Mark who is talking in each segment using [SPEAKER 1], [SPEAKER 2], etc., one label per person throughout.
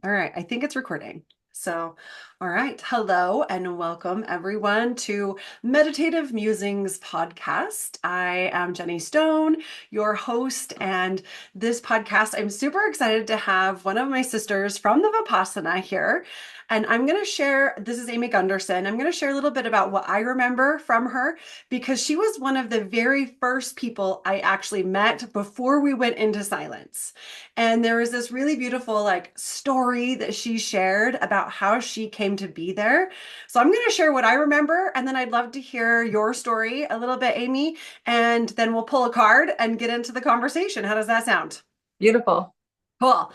[SPEAKER 1] All right, I think it's recording. So, all right. Hello and welcome everyone to Meditative Musings podcast. I am Jenny Stone, your host, and this podcast, I'm super excited to have one of my sisters from the Vipassana here. And I'm going to share, this is Amy Gundersen. I'm going to share a little bit about what I remember from her because she was one of the very first people I actually met before we went into silence. And there was this really beautiful story that she shared about how she came to be there. So I'm going to share what I remember, and then I'd love to hear your story a little bit, Amy, and then we'll pull a card and get into the conversation. How does that sound?
[SPEAKER 2] Beautiful.
[SPEAKER 1] Cool.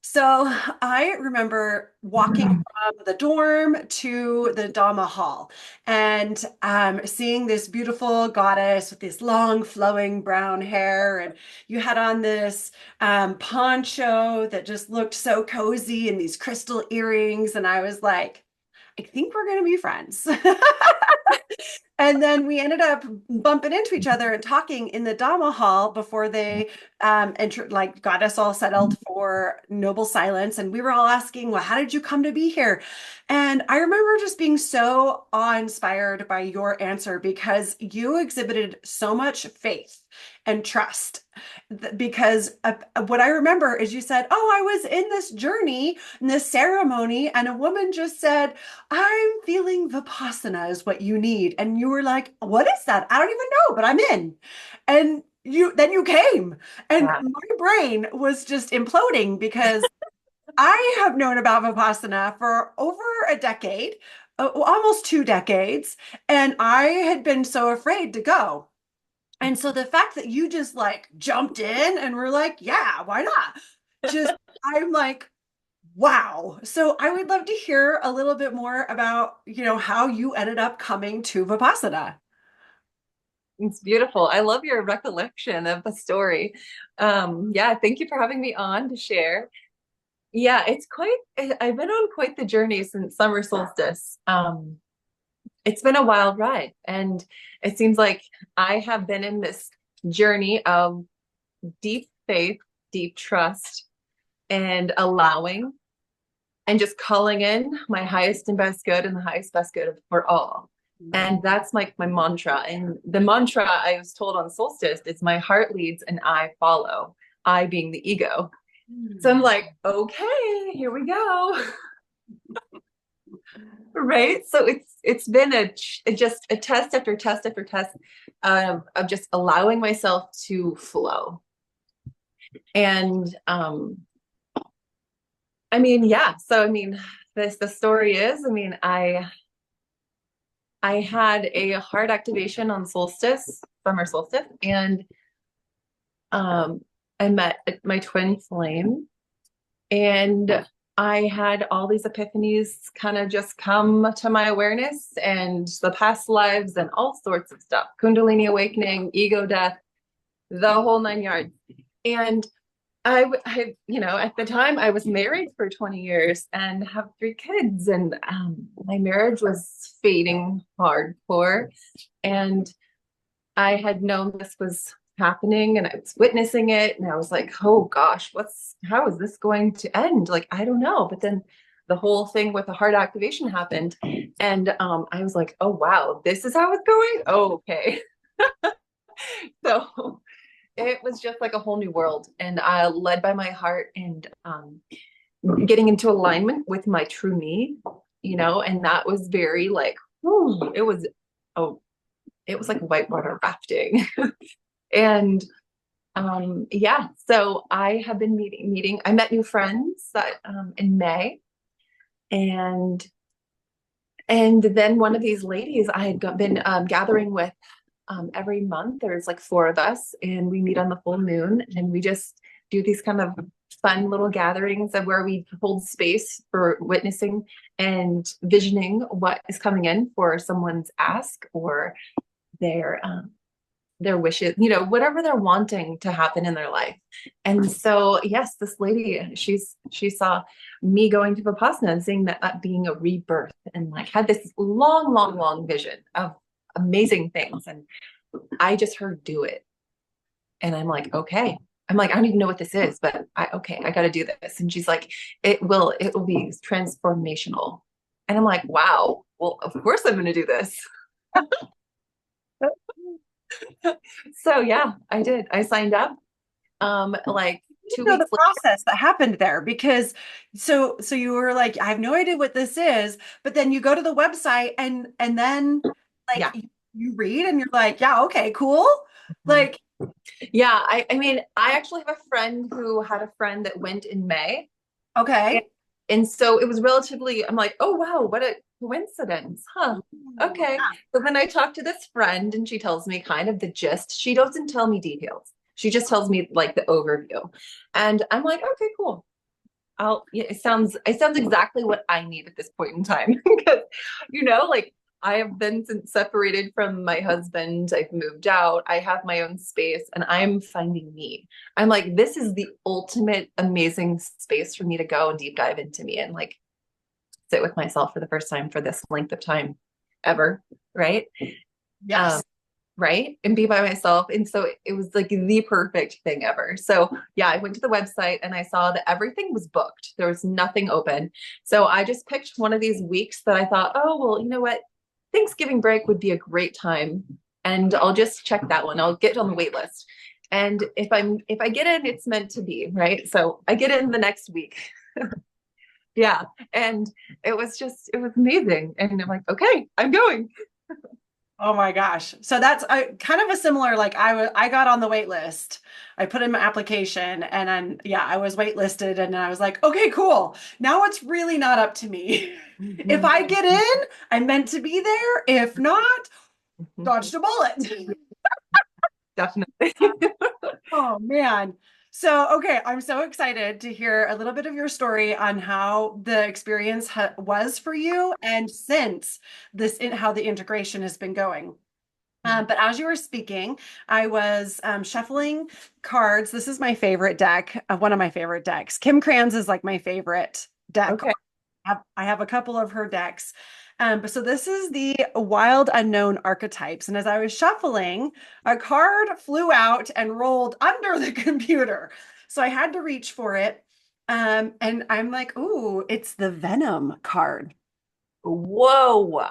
[SPEAKER 1] So I remember walking from the dorm to the Dhamma hall and seeing this beautiful goddess with this long flowing brown hair. And you had on this poncho that just looked so cozy and these crystal earrings. And I was like, I think we're going to be friends. And then we ended up bumping into each other and talking in the Dhamma hall before they got us all settled for noble silence. And we were all asking, well, how did you come to be here? And I remember just being so awe-inspired by your answer because you exhibited so much faith and trust. Because what I remember is you said, oh, I was in this journey, in this ceremony, and a woman just said, I'm feeling Vipassana is what you need. And you were like, what is that? I don't even know, but I'm in. And you came. And
[SPEAKER 2] Yeah.
[SPEAKER 1] my brain was just imploding because I have known about Vipassana for over a decade, almost 2 decades, and I had been so afraid to go. And so the fact that you just jumped in and were like, yeah, why not? Just, I'm like, wow. So I would love to hear a little bit more about, how you ended up coming to Vipassana.
[SPEAKER 2] It's beautiful. I love your recollection of the story. Yeah, thank you for having me on to share. Yeah, I've been on quite the journey since summer solstice. It's been a wild ride, and it seems like I have been in this journey of deep faith, deep trust, and allowing and just calling in my highest and best good and the highest best good for all. And that's like my mantra. And the mantra I was told on solstice is my heart leads and I follow, I being the ego. So I'm like, okay, here we go. Right. So it's been just a test after test after test of just allowing myself to flow. And I mean, yeah. So I mean, the story is, I mean, I had a heart activation on solstice, summer solstice, and um, I met my twin flame, and I had all these epiphanies kind of just come to my awareness and the past lives and all sorts of stuff, Kundalini awakening, ego death, the whole nine yards. And at the time I was married for 20 years and have 3 kids, and my marriage was fading hardcore. And I had known this was happening and I was witnessing it. And I was like, oh gosh, how is this going to end? Like, I don't know. But then the whole thing with the heart activation happened. And I was like, oh wow, this is how it's going? Oh, okay. So it was just like a whole new world, and led by my heart, and getting into alignment with my true me, and that was very like, whew, oh, it was like whitewater rafting. And yeah, so I have been meeting. I met new friends that in May, and then one of these ladies I had been gathering with every month. There's like 4 of us, and we meet on the full moon, and we just do these kind of fun little gatherings of where we hold space for witnessing and visioning what is coming in for someone's ask or their wishes, whatever they're wanting to happen in their life. And so, yes, this lady, she saw me going to Vipassana and seeing that being a rebirth, and like had this long, long, long vision of amazing things. And I just heard do it. And I'm like, okay. I'm like, I don't even know what this is, but okay, I got to do this. And she's like, it will be transformational. And I'm like, wow, well, of course I'm going to do this. So yeah, I did. I signed up. Like two
[SPEAKER 1] Know the
[SPEAKER 2] weeks later.
[SPEAKER 1] process that happened there because so you were like, I have no idea what this is, but then you go to the website and then like
[SPEAKER 2] Yeah.
[SPEAKER 1] you read and you're like, yeah, okay, cool.
[SPEAKER 2] Mhm.
[SPEAKER 1] Like,
[SPEAKER 2] Yeah. I mean, I actually have a friend who had a friend that went in May. And,
[SPEAKER 1] okay.
[SPEAKER 2] and so it was relatively, I'm like, oh, wow, what a coincidence. Huh.
[SPEAKER 1] Ooh,
[SPEAKER 2] Okay. So then I talked to this friend and she tells me kind of the gist. She doesn't tell me details. She just tells me like the overview. And I'm like, okay, cool. Yeah, it sounds exactly what I need at this point in time. Because, like I have been since separated from my husband. I've moved out. I have my own space and I'm finding me. I'm like, this is the ultimate amazing space for me to go and deep dive into me and like sit with myself for the first time for this length of time ever. Right. Um,
[SPEAKER 1] yes.
[SPEAKER 2] right, and be by myself, and so it was like the perfect thing ever. So yeah, I went to the website and I saw that everything was booked, there was nothing open. So I just picked one of these weeks that I thought, oh well, you know what, Thanksgiving break would be a great time, and I'll just check that one, I'll get on the wait list. And if I get in, it's meant to be, right? So I get in the next week. Yeah, and it was amazing, and I'm like, okay, I'm going.
[SPEAKER 1] Oh my gosh. So that's kind of a similar, like I got on the wait list. I put in my application and then yeah, I was waitlisted and then I was like, okay, cool. Now it's really not up to me. If
[SPEAKER 2] Mhm.
[SPEAKER 1] I get in, I'm meant to be there. If not,
[SPEAKER 2] Mhm.
[SPEAKER 1] dodged a bullet.
[SPEAKER 2] Definitely.
[SPEAKER 1] Oh man. So, okay, I'm so excited to hear a little bit of your story on how the experience was for you and since how the integration has been going. But as you were speaking, I was shuffling cards. This is my favorite deck, one of my favorite decks. Kim Kranz is like my favorite deck.
[SPEAKER 2] Okay.
[SPEAKER 1] I have a couple of her decks. But so this is the Wild Unknown Archetypes. And as I was shuffling, a card flew out and rolled under the computer. So I had to reach for it. And I'm like, ooh, it's the Venom card.
[SPEAKER 2] Whoa.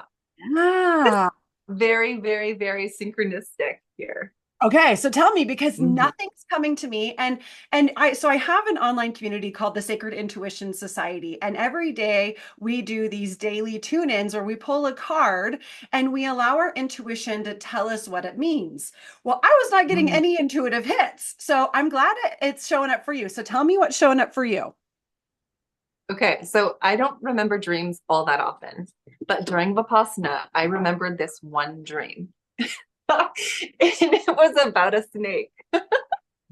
[SPEAKER 1] Yeah.
[SPEAKER 2] Very, very, very synchronistic here.
[SPEAKER 1] Okay, so tell me because
[SPEAKER 2] Mhm.
[SPEAKER 1] nothing's coming to me and I have an online community called the Sacred Intuition Society and every day we do these daily tune-ins or we pull a card and we allow our intuition to tell us what it means. Well, I was not getting
[SPEAKER 2] Mm.
[SPEAKER 1] any intuitive hits. So I'm glad it's showing up for you. So tell me what's showing up for you.
[SPEAKER 2] Okay, so I don't remember dreams all that often, but during Vipassana, I remembered this one dream. And it was about a snake. It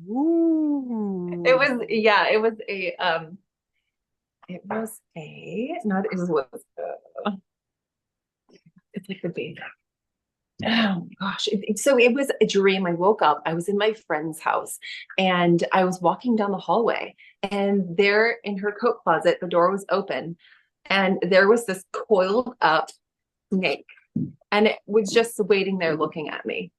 [SPEAKER 1] Ooh.
[SPEAKER 2] was, yeah, not, it was, it's like the baby. Oh my gosh. So it was a dream. I woke up, I was in my friend's house and I was walking down the hallway and there in her coat closet, the door was open and there was this coiled up snake and it was just waiting there looking at me.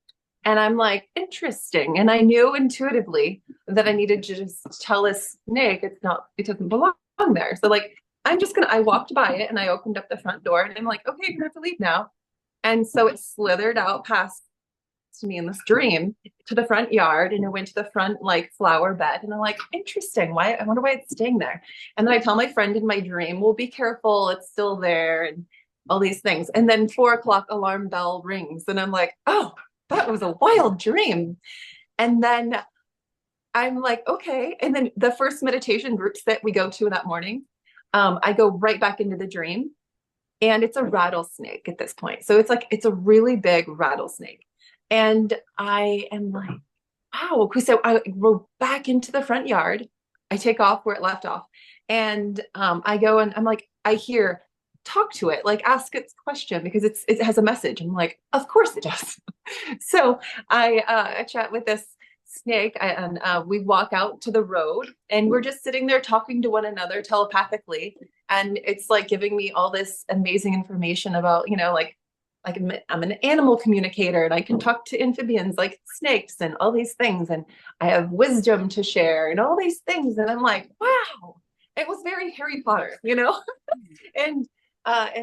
[SPEAKER 2] And I'm like, interesting. And I knew intuitively that I needed to just tell this snake it doesn't belong there. So like, I walked by it and I opened up the front door and I'm like, okay, you're gonna have to leave now. And so it slithered out past me in this dream to the front yard and it went to the front like flower bed. And I'm like, interesting. Why? I wonder why it's staying there. And then I tell my friend in my dream, well, be careful. It's still there and all these things. And then 4 o'clock alarm bell rings. And I'm like, oh, that was a wild dream. And then I'm like, okay. And then the first meditation groups that we go to that morning, I go right back into the dream and it's a rattlesnake at this point. So it's a really big rattlesnake. And I am like, wow. So I go back into the front yard. I take off where it left off. And I go and I'm like, I hear, talk to it, like ask its question because it has a message. I'm like, of course it does. So I chat with this snake and we walk out to the road and we're just sitting there talking to one another telepathically and it's like giving me all this amazing information about like I'm an animal communicator and I can talk to amphibians like snakes and all these things. And I have wisdom to share and all these things. And I'm like, wow, it was very Harry Potter, you know? And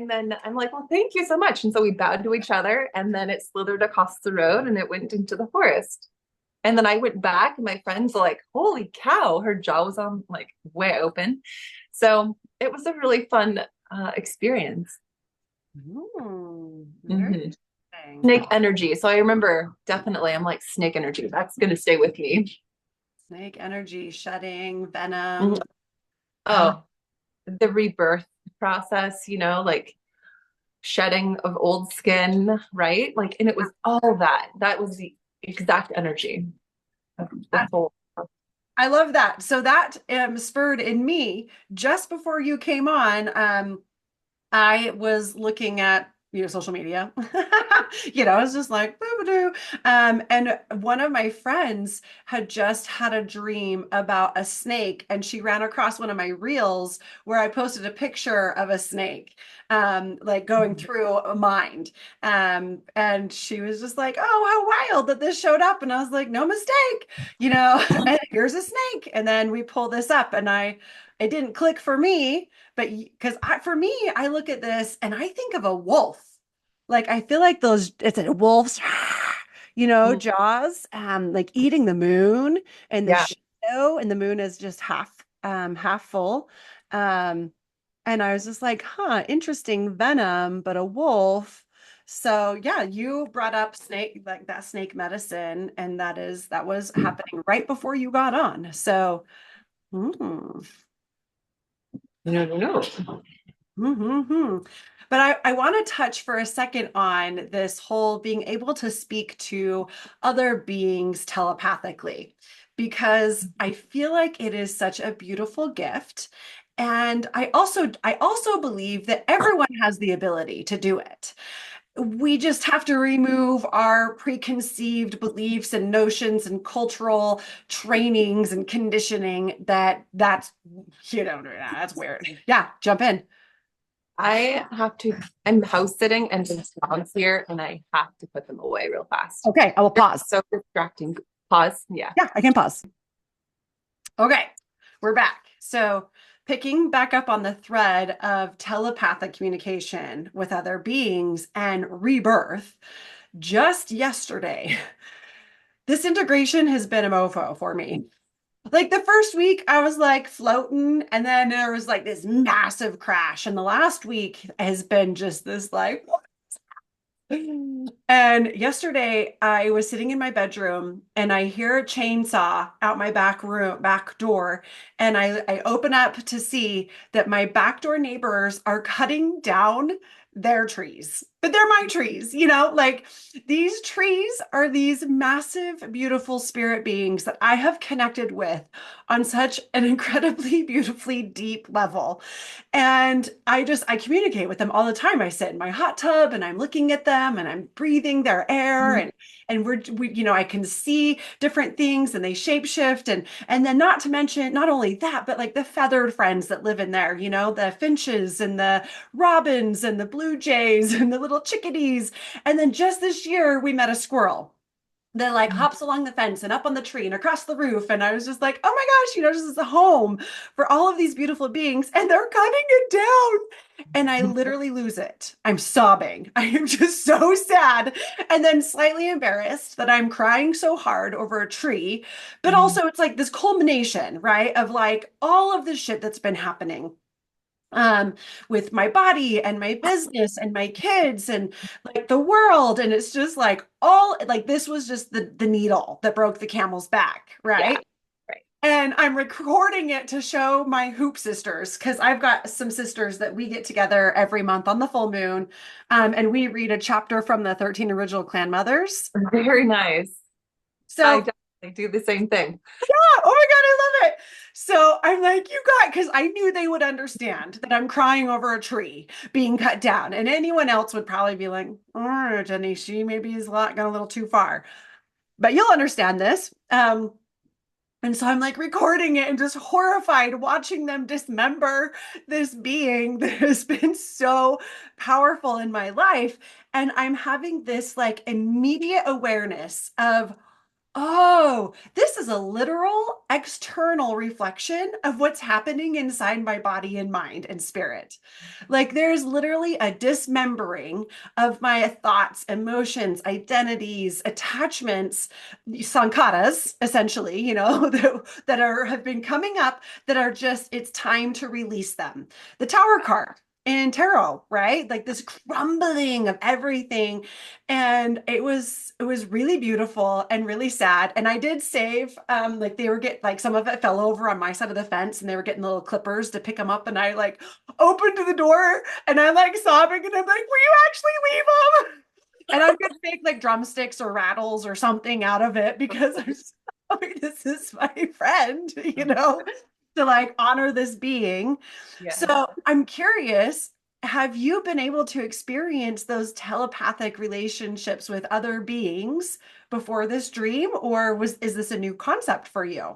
[SPEAKER 2] then I'm like, well, thank you so much. And so we bowed to each other and then it slithered across the road and it went into the forest. And then I went back and my friends were like, holy cow, her jaw was on like way open. So it was a really fun experience.
[SPEAKER 1] Very
[SPEAKER 2] Mhm.
[SPEAKER 1] interesting.
[SPEAKER 2] Snake energy. So I remember definitely, I'm like, snake energy. That's going to stay with me.
[SPEAKER 1] Snake energy, shedding,
[SPEAKER 2] Mhm.
[SPEAKER 1] venom. Ah,
[SPEAKER 2] Oh, the rebirth process, like shedding of old skin, right? Like, and it was all that. That was the exact energy of the whole.
[SPEAKER 1] I love that. So that spurred in me just before you came on. I was looking at, social media. I was just like, boo-ba-doo. And one of my friends had just had a dream about a snake, and she ran across one of my reels where I posted a picture of a snake, like going through a mind. And she was just like, oh, how wild that this showed up. And I was like, no mistake, and here's a snake. And then we pull this up, and it didn't click for me, but because for me, I look at this and I think of a wolf. Like I feel like it's a wolf's,
[SPEAKER 2] Mhm.
[SPEAKER 1] jaws, like eating the moon and the
[SPEAKER 2] Yeah.
[SPEAKER 1] shadow, and the moon is just half full. Um, and I was just like, huh, interesting venom, but a wolf. So yeah, you brought up snake, like that snake medicine, and that was happening right before you got on. So. mm.
[SPEAKER 2] No, no, no.
[SPEAKER 1] Hmm. But I want to touch for a second on this whole being able to speak to other beings telepathically, because I feel like it is such a beautiful gift. And I also believe that everyone has the ability to do it. We just have to remove our preconceived beliefs and notions and cultural trainings and conditioning that's weird. Yeah, jump in.
[SPEAKER 2] I'm house sitting and there's dogs here and I have to put them away real fast.
[SPEAKER 1] Okay, I will
[SPEAKER 2] They're
[SPEAKER 1] pause.
[SPEAKER 2] so distracting. Pause. Yeah.
[SPEAKER 1] Yeah, I can pause. Okay, we're back. So, picking back up on the thread of telepathic communication with other beings and rebirth, just yesterday, this integration has been a mofo for me. Like the first week, I was like floating, and then there was like this massive crash. And the last week has been just this like, and yesterday I was sitting in my bedroom and I hear a chainsaw out my back door. And I open up to see that my backdoor neighbors are cutting down their trees, but they're my trees, like these trees are these massive, beautiful spirit beings that I have connected with on such an incredibly beautifully deep level. And I communicate with them all the time. I sit in my hot tub and I'm looking at them and I'm breathing their air, and I can see different things and they shapeshift, and then not to mention not only that, but like the feathered friends that live in there, the finches and the robins and the blue jays and the little chickadees. And then just this year we met a squirrel that like hops along the fence and up on the tree and across the roof. And I was just like, oh my gosh, this is a home for all of these beautiful beings, and they're cutting it down. And I literally lose it. I'm sobbing. I am just so sad. And then slightly embarrassed that I'm crying so hard over a tree. But also, it's like this culmination, right? Of like all of the shit that's been happening um with my body and my business and my kids and like the world. And it's just like all like this was just the needle that broke the camel's back,
[SPEAKER 2] Yeah.
[SPEAKER 1] right?
[SPEAKER 2] Right.
[SPEAKER 1] And I'm recording it to show my hoop sisters, because I've got some sisters that we get together every month on the full moon, and we read a chapter from the 13 original clan mothers.
[SPEAKER 2] Very nice. I
[SPEAKER 1] So
[SPEAKER 2] definitely do the same thing.
[SPEAKER 1] oh my God, I love it. So I'm like, because I knew they would understand that I'm crying over a tree being cut down. And anyone else would probably be like, oh, Jenny, she maybe has gone a little too far. But you'll understand this. And so I'm like recording it and just horrified watching them dismember this being that has been so powerful in my life. And I'm having this like immediate awareness of, oh, this is a literal external reflection of what's happening inside my body and mind and spirit. Like there's literally a dismembering of my thoughts, emotions, identities, attachments, sankharas, essentially, that are have been coming up that are just, it's time to release them. The Tower card in tarot, right? Like this crumbling of everything, and it was really beautiful and really sad. And I did save, like they were get like some of it fell over on my side of the fence, and they were getting little clippers to pick them up, and I like opened the door and I'm like sobbing, and I'm like, will you actually leave them? And I'm gonna make like drumsticks or rattles or something out of it because I'm sorry, this is my friend, to like honor this being.
[SPEAKER 2] Yeah.
[SPEAKER 1] So I'm curious, have you been able to experience those telepathic relationships with other beings before this dream, or is this a new concept for you?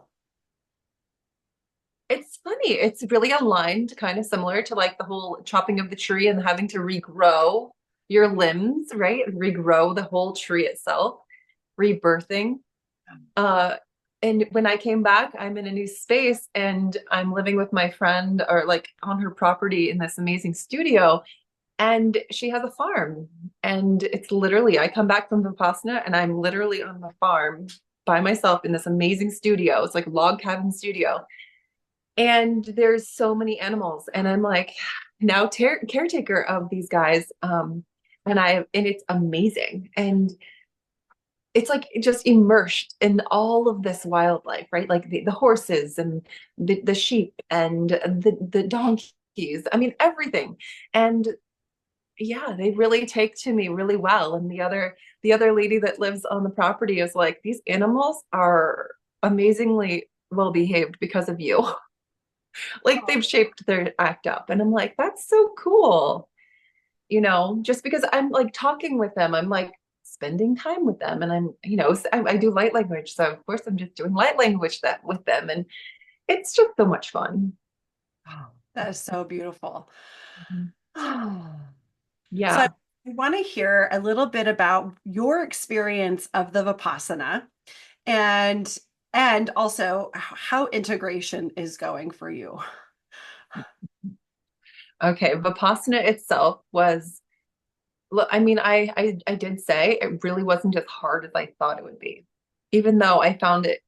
[SPEAKER 2] It's funny. It's really aligned, kind of similar to like the whole chopping of the tree and having to regrow your limbs, right? Regrow the whole tree itself, rebirthing. Uh, and when I came back, I'm in a new space and I'm living with my friend or like on her property in this amazing studio. And she has a farm. And it's literally, I come back from Vipassana and I'm literally on the farm by myself in this amazing studio. It's like log cabin studio. And there's so many animals. And I'm like now caretaker of these guys. And it's amazing. And it's like just immersed in all of this wildlife, right? Like the horses and the sheep and the donkeys. I mean, everything. And yeah, they really take to me really well. And the other lady that lives on the property is like, these animals are amazingly well behaved because of you. Like they've shaped their act up. And I'm like, that's so cool. Just because I'm like talking with them, I'm like spending time with them. And I do light language. So of course I'm just doing light language that with them. And it's just so much fun.
[SPEAKER 1] Oh, that is so beautiful.
[SPEAKER 2] Mhm.
[SPEAKER 1] So I
[SPEAKER 2] Yeah.
[SPEAKER 1] want to hear a little bit about your experience of the Vipassana, and also how integration is going for you.
[SPEAKER 2] Okay. Vipassana itself was, look, I mean, I did say it really wasn't as hard as I thought it would be. Even though I found it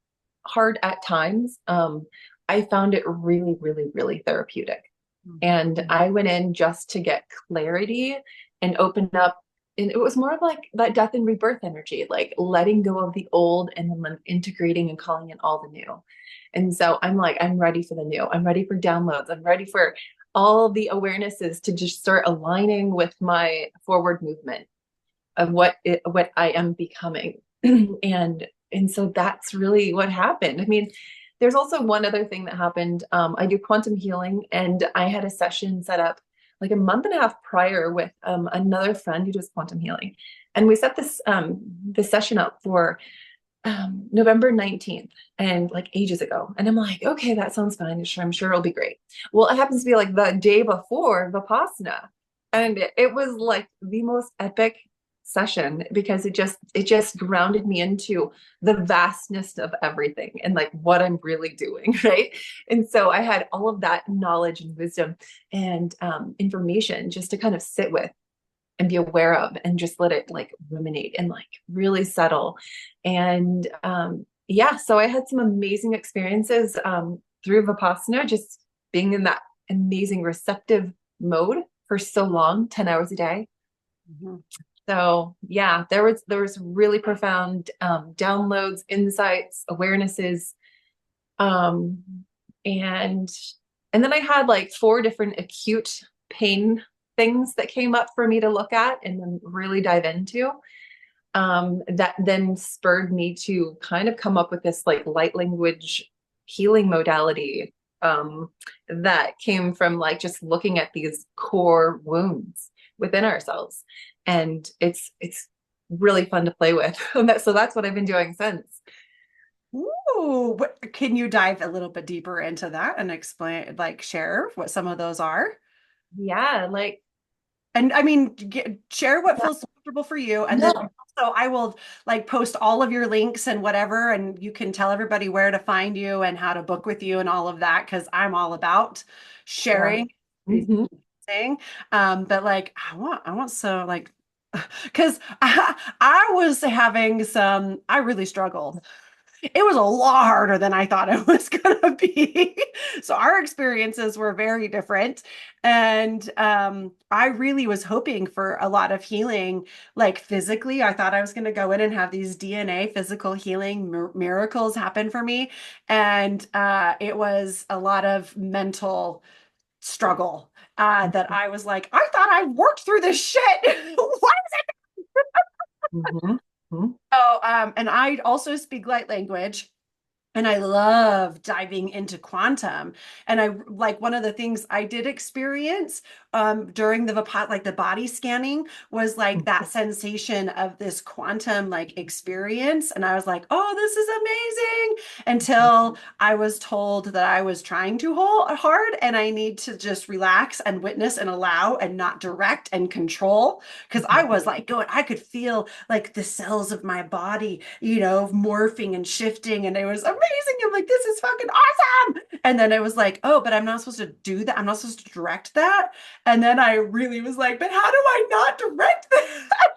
[SPEAKER 2] hard at times, I found it really, really, really therapeutic. And I went in just to get clarity and open up. And it was more of like that death and rebirth energy, like letting go of the old and then like integrating and calling in all the new. And so I'm like, I'm ready for the new. I'm ready for downloads. I'm ready for all the awarenesses to just start aligning with my forward movement of what I am becoming. And so that's really what happened. I mean, there's also one other thing that happened. I do quantum healing, and I had a session set up like a month and a half prior with another friend who does quantum healing, and we set this session up for November 19th, and like ages ago. And I'm like, okay, that sounds fine. I'm sure it'll be great. Well, it happens to be like the day before Vipassana. And it was like the most epic session because it just grounded me into the vastness of everything and like what I'm really doing, right? And so I had all of that knowledge and wisdom and information just to kind of sit with and be aware of and just let it like ruminate and like really settle. And yeah, so I had some amazing experiences through Vipassana, just being in that amazing receptive mode for so long, 10 hours a day.
[SPEAKER 1] Mhm.
[SPEAKER 2] So yeah, there was really profound downloads, insights, awarenesses, um, and and then I had like four different acute pain things that came up for me to look at and then really dive into. That then spurred me to kind of come up with this like light language healing modality that came from like just looking at these core wounds within ourselves. And it's really fun to play with. So that's what I've been doing since.
[SPEAKER 1] Ooh, Ooh, can you dive a little bit deeper into that and explain, like share what some of those are?
[SPEAKER 2] Yeah, like
[SPEAKER 1] And I mean, share what
[SPEAKER 2] yeah,
[SPEAKER 1] feels comfortable for you. And then
[SPEAKER 2] no.
[SPEAKER 1] also, I will like post all of your links and whatever, and you can tell everybody where to find you and how to book with you and all of that, because I'm all about
[SPEAKER 2] Yeah.
[SPEAKER 1] sharing
[SPEAKER 2] Hmm.
[SPEAKER 1] thing. But like, I want so like, because I was having some, I really struggled. It was a lot harder than I thought it was going to be. So our experiences were very different. And I really was hoping for a lot of healing, like physically. I thought I was going to go in and have these DNA physical healing miracles happen for me. And it was a lot of mental struggle that I was like, I thought I worked through this shit. What?
[SPEAKER 2] Hmm. Hmm.
[SPEAKER 1] So, and I also speak light language. And I love diving into quantum. And I like one of the things I did experience during the like the body scanning was like that sensation of this quantum like experience. And I was like, oh, this is amazing. Until I was told that I was trying too hard and I need to just relax and witness and allow and not direct and control. Because I was like going, I could feel like the cells of my body, morphing and shifting. And it was amazing. I'm like, this is fucking awesome. And then it was like, oh, but I'm not supposed to do that. I'm not supposed to direct that. And then I really was like, but how do I not direct that?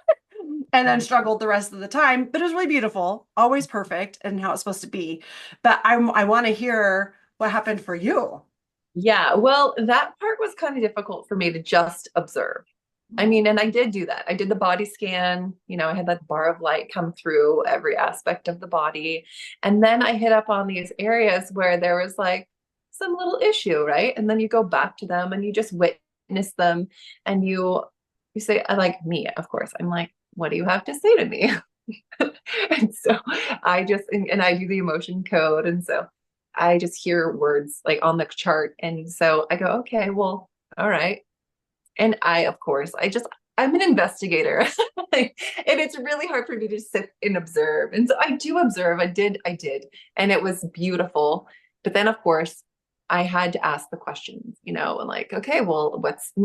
[SPEAKER 1] And then struggled the rest of the time. But it was really beautiful, always perfect and how it's supposed to be. But I want to hear what happened for you.
[SPEAKER 2] Yeah, well, that part was kind of difficult for me to just observe. I mean, and I did do that. I did the body scan, I had that bar of light come through every aspect of the body. And then I hit up on these areas where there was like some little issue, right? And then you go back to them and you just witness them and you say, I like me, of course. I'm like, what do you have to say to me? And so and I do the emotion code. And so I just hear words like on the chart. And so I go, okay, well, all right. And of course, I'm an investigator. And it's really hard for me to sit and observe. And so I do observe. I did. And it was beautiful. But then, of course, I had to ask the questions, and like, okay, well,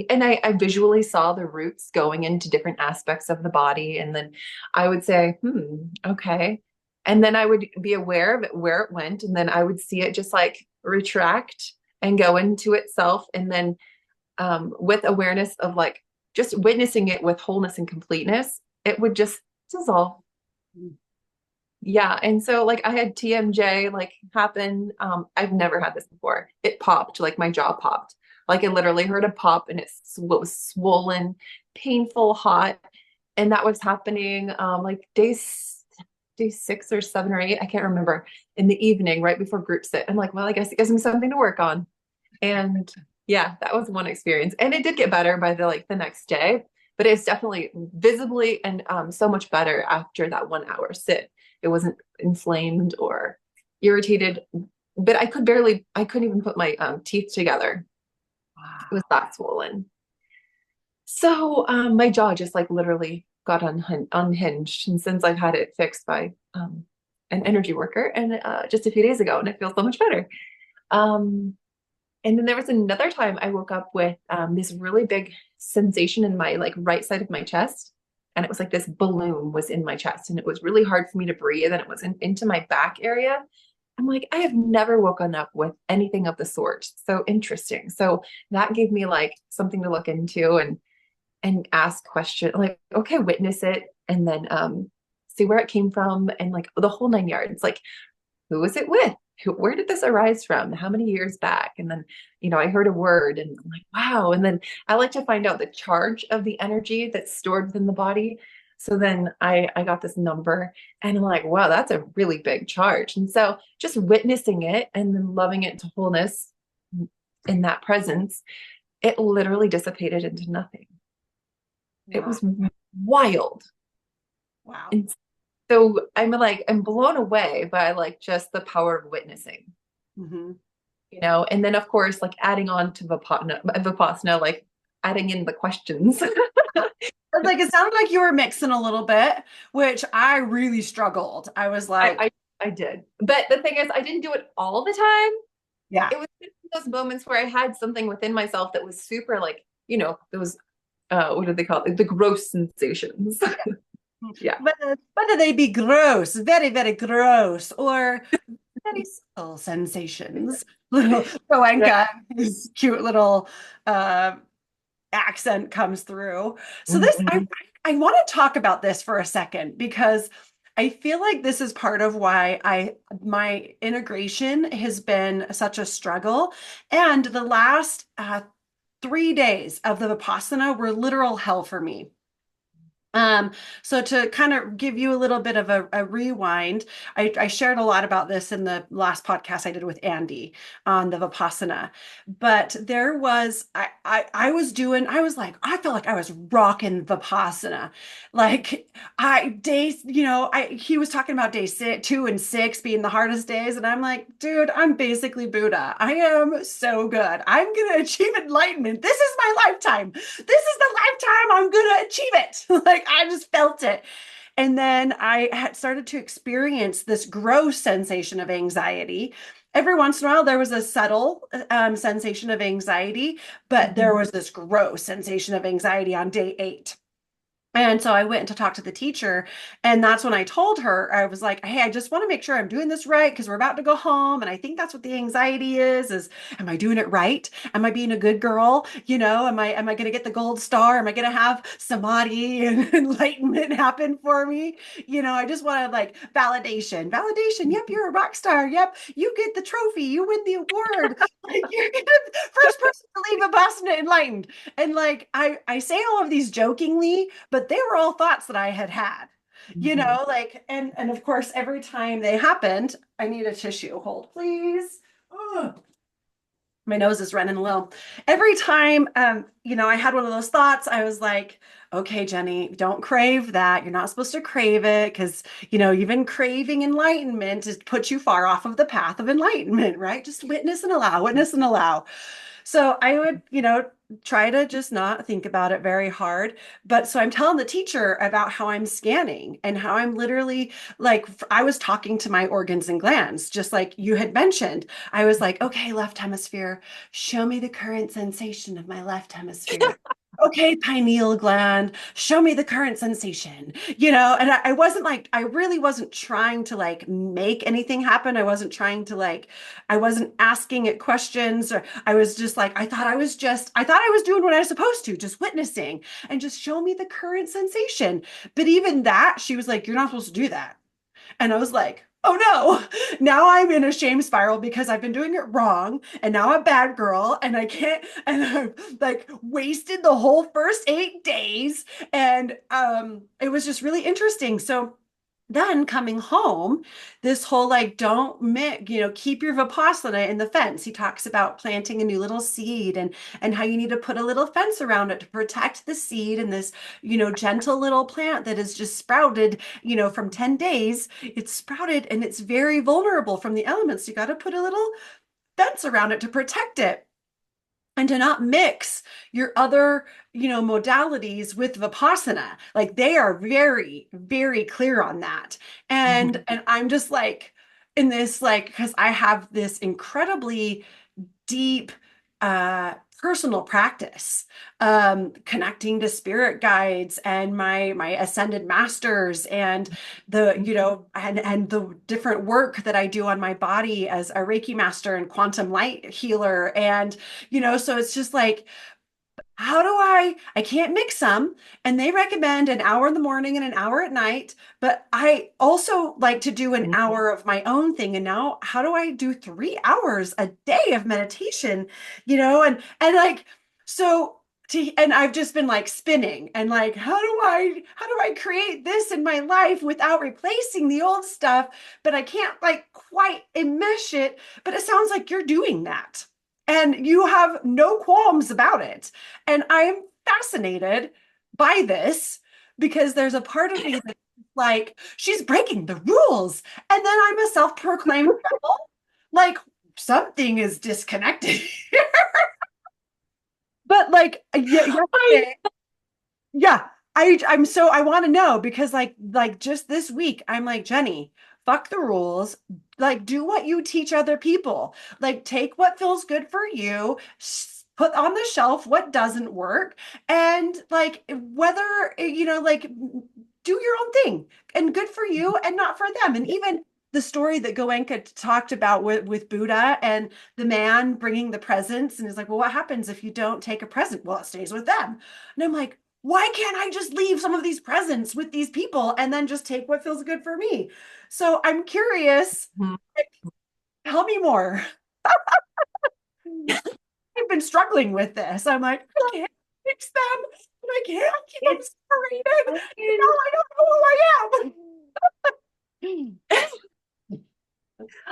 [SPEAKER 2] and I visually saw the roots going into different aspects of the body. And then I would say, okay. And then I would be aware of it, where it went. And then I would see it just like retract and go into itself. And then with awareness of like just witnessing it with wholeness and completeness, it would just dissolve. Yeah. And so like I had TMJ like happen. I've never had this before. It popped, like my jaw popped. Like I literally heard a pop and what was swollen, painful, hot. And that was happening like day 6 or 7 or 8, I can't remember, in the evening, right before group sit. I'm like, well, I guess it gives me something to work on. And yeah, that was one experience. And it did get better by the next day, but it's definitely visibly and so much better after that 1 hour sit. It wasn't inflamed or irritated, but I couldn't even put my teeth together. It was
[SPEAKER 1] Wow.
[SPEAKER 2] that swollen. So my jaw just like literally got unhinged. And since I've had it fixed by an energy worker and just a few days ago, and it feels so much better. Um, And then there was another time I woke up with this really big sensation in my like right side of my chest. And it was like this balloon was in my chest and it was really hard for me to breathe. And it was into my back area. I'm like, I have never woken up with anything of the sort. So interesting. So that gave me like something to look into and ask questions like, okay, witness it and then see where it came from and like the whole 9 yards. Like who was it with? Where did this arise from? How many years back? And then, I heard a word and I'm like, wow. And then I like to find out the charge of the energy that's stored within the body. So then I got this number and I'm like, wow, that's a really big charge. And so just witnessing it and then loving it to wholeness in that presence, it literally dissipated into nothing. It
[SPEAKER 1] Wow.
[SPEAKER 2] was wild.
[SPEAKER 1] Wow.
[SPEAKER 2] And so I'm blown away by like just the power of witnessing.
[SPEAKER 1] Hmm.
[SPEAKER 2] And then of course, like adding on to Vipassana, like adding in the questions.
[SPEAKER 1] Like it sounded like you were mixing a little bit, which I really struggled. I was like,
[SPEAKER 2] I I did. But the thing is, I didn't do it all the time.
[SPEAKER 1] Yeah.
[SPEAKER 2] It was just those moments where I had something within myself that was super like, those what do they call it? The gross sensations. Yeah.
[SPEAKER 1] Whether they be gross, very, very gross, or very subtle sensations. Little
[SPEAKER 2] Yeah.
[SPEAKER 1] Goenka, his cute little uh, accent comes through. So
[SPEAKER 2] Mhm.
[SPEAKER 1] I want to talk about this for a second because I feel like this is part of why my integration has been such a struggle. And the last 3 days of the Vipassana were literal hell for me. Um, so to kind of give you a little bit of a rewind, I shared a lot about this in the last podcast I did with Andy on the Vipassana. But there was I was doing, I was like, I felt like I was rocking Vipassana. Like I days, he was talking about day 2 and 6 being the hardest days, and I'm like, dude, I'm basically Buddha. I am so good. I'm gonna achieve enlightenment. This is my lifetime. This is the lifetime I'm gonna achieve it. Like I just felt it. And then I had started to experience this gross sensation of anxiety. Every once in a while, there was a subtle sensation of anxiety, but there
[SPEAKER 2] Mhm.
[SPEAKER 1] was this gross sensation of anxiety on day 8. And so I went to talk to the teacher, and that's when I told her, I was like, hey, I just want to make sure I'm doing this right because we're about to go home. And I think that's what the anxiety is, am I doing it right? Am I being a good girl? Am I going to get the gold star? Am I going to have samadhi and enlightenment happen for me? I just want like validation, validation. Yep, you're a rock star. Yep, you get the trophy. You win the award. Like you're the first person to leave Vipassana enlightened. And like I say all of these jokingly, but they were all thoughts that I had had,
[SPEAKER 2] Mhm.
[SPEAKER 1] like, and of course, every time they happened, I need a tissue. Hold, please. Ugh. My nose is running a little. Every time, I had one of those thoughts, I was like, okay, Jenny, don't crave that. You're not supposed to crave it because, even craving enlightenment is put you far off of the path of enlightenment, right? Just witness and allow, witness and allow. So I would, try to just not think about it very hard. But so I'm telling the teacher about how I'm scanning and how I'm literally like, I was talking to my organs and glands, just like you had mentioned. I was like, okay, left hemisphere, show me the current sensation of my left hemisphere. Okay, pineal gland, show me the current sensation, and I wasn't like, I really wasn't trying to like make anything happen. I wasn't asking it questions, or I was just like, I thought I was doing what I was supposed to, just witnessing and just show me the current sensation. But even that, she was like, you're not supposed to do that. And I was like, oh no, now I'm in a shame spiral because I've been doing it wrong. And now I'm a bad girl and I can't, and I've like wasted the whole first 8 days. And it was just really interesting. So then coming home, this whole like don't mix, keep your Vipassana in the fence. He talks about planting a new little seed and how you need to put a little fence around it to protect the seed and this, gentle little plant that is just sprouted, from 10 days. It's sprouted and it's very vulnerable from the elements. You got to put a little fence around it to protect it and to not mix your other modalities with Vipassana. Like they are very very clear on that. and
[SPEAKER 2] Mhm.
[SPEAKER 1] and I'm just like in this, like, because I have this incredibly deep personal practice, connecting to spirit guides and my ascended masters, and the and the different work that I do on my body as a Reiki master and quantum light healer. And so it's just like, how do I can't mix them, and they recommend an hour in the morning and an hour at night, but I also like to do an hour of my own thing. And now how do I do 3 hours a day of meditation, and like, so and I've just been like spinning and like, how do I create this in my life without replacing the old stuff, but I can't like quite enmesh it. But it sounds like you're doing that and you have no qualms about it. And I'm fascinated by this because there's a part of me that's like, she's breaking the rules. And then I'm a self-proclaimed rebel. Like, something is disconnected. But like, yeah,
[SPEAKER 2] I
[SPEAKER 1] yesterday, yeah, I want to know because like just this week, I'm like, Jenny, fuck the rules, like do what you teach other people. Like take what feels good for you, put on the shelf what doesn't work, and like whether like do your own thing and good for you and not for them. And even the story that Goenka talked about with Buddha and the man bringing the presents and is like, well, what happens if you don't take a present? Well, it stays with them. And I'm like, why can't I just leave some of these presents with these people and then just take what feels good for me? So I'm curious,
[SPEAKER 2] Mhm.
[SPEAKER 1] tell me more. I've been struggling with this. I'm like, I can't fix them, and I can't keep them
[SPEAKER 2] It's
[SPEAKER 1] separated.
[SPEAKER 2] fine.
[SPEAKER 1] Now I don't know who I am.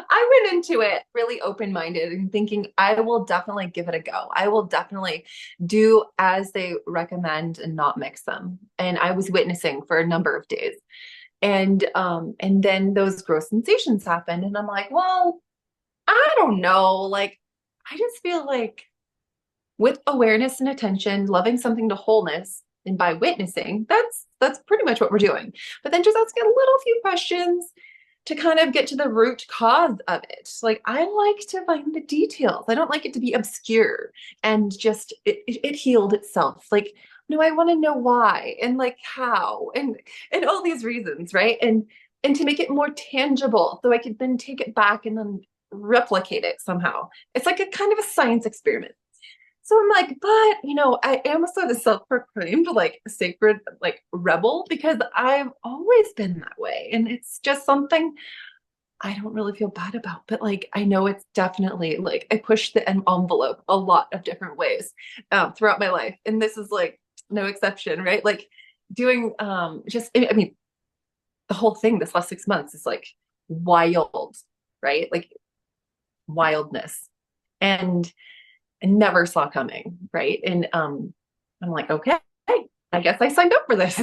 [SPEAKER 2] I went into it really open-minded and thinking I will definitely give it a go. I will definitely do as they recommend and not mix them. And I was witnessing for a number of days. And then those gross sensations happened and I'm like, well, I don't know. Like I just feel like with awareness and attention, loving something to wholeness, and by witnessing, that's pretty much what we're doing. But then just asking a little few questions to kind of get to the root cause of it. Like I like to find the details. I don't like it to be obscure and just it healed itself. Like no, I want to know why and like how and all these reasons, right? And to make it more tangible so I could then take it back and then replicate it somehow. It's like a kind of a science experiment. So I'm like, but I am sort of self-proclaimed like sacred like rebel because I've always been that way. And it's just something I don't really feel bad about. But like I know it's definitely like I push the envelope a lot of different ways throughout my life. And this is like no exception, right? Like doing just I mean, the whole thing this last 6 months is like wild, right? Like wildness. And I never saw coming, right? And I'm like, okay, I guess I signed up for this.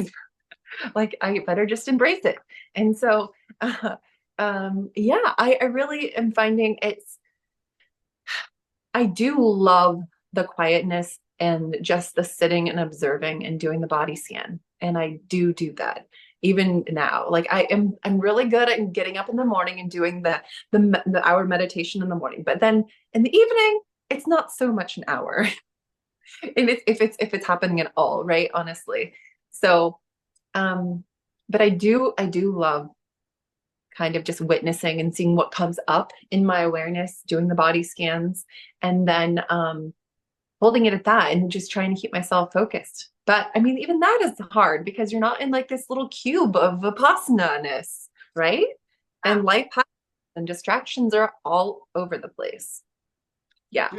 [SPEAKER 2] Like, I better just embrace it. And so, yeah, I really am finding I do love the quietness and just the sitting and observing and doing the body scan. And I do that even now. Like I'm really good at getting up in the morning and doing the hour meditation in the morning. But then in the evening, it's not so much an hour. And if it's happening at all, right? Honestly. So, um, but I do love kind of just witnessing and seeing what comes up in my awareness, doing the body scans, and then holding it at that and just trying to keep myself focused. But I mean, even that is hard because you're not in like this little cube of Vipassana-ness, right? And life happens and distractions are all over the place. Yeah.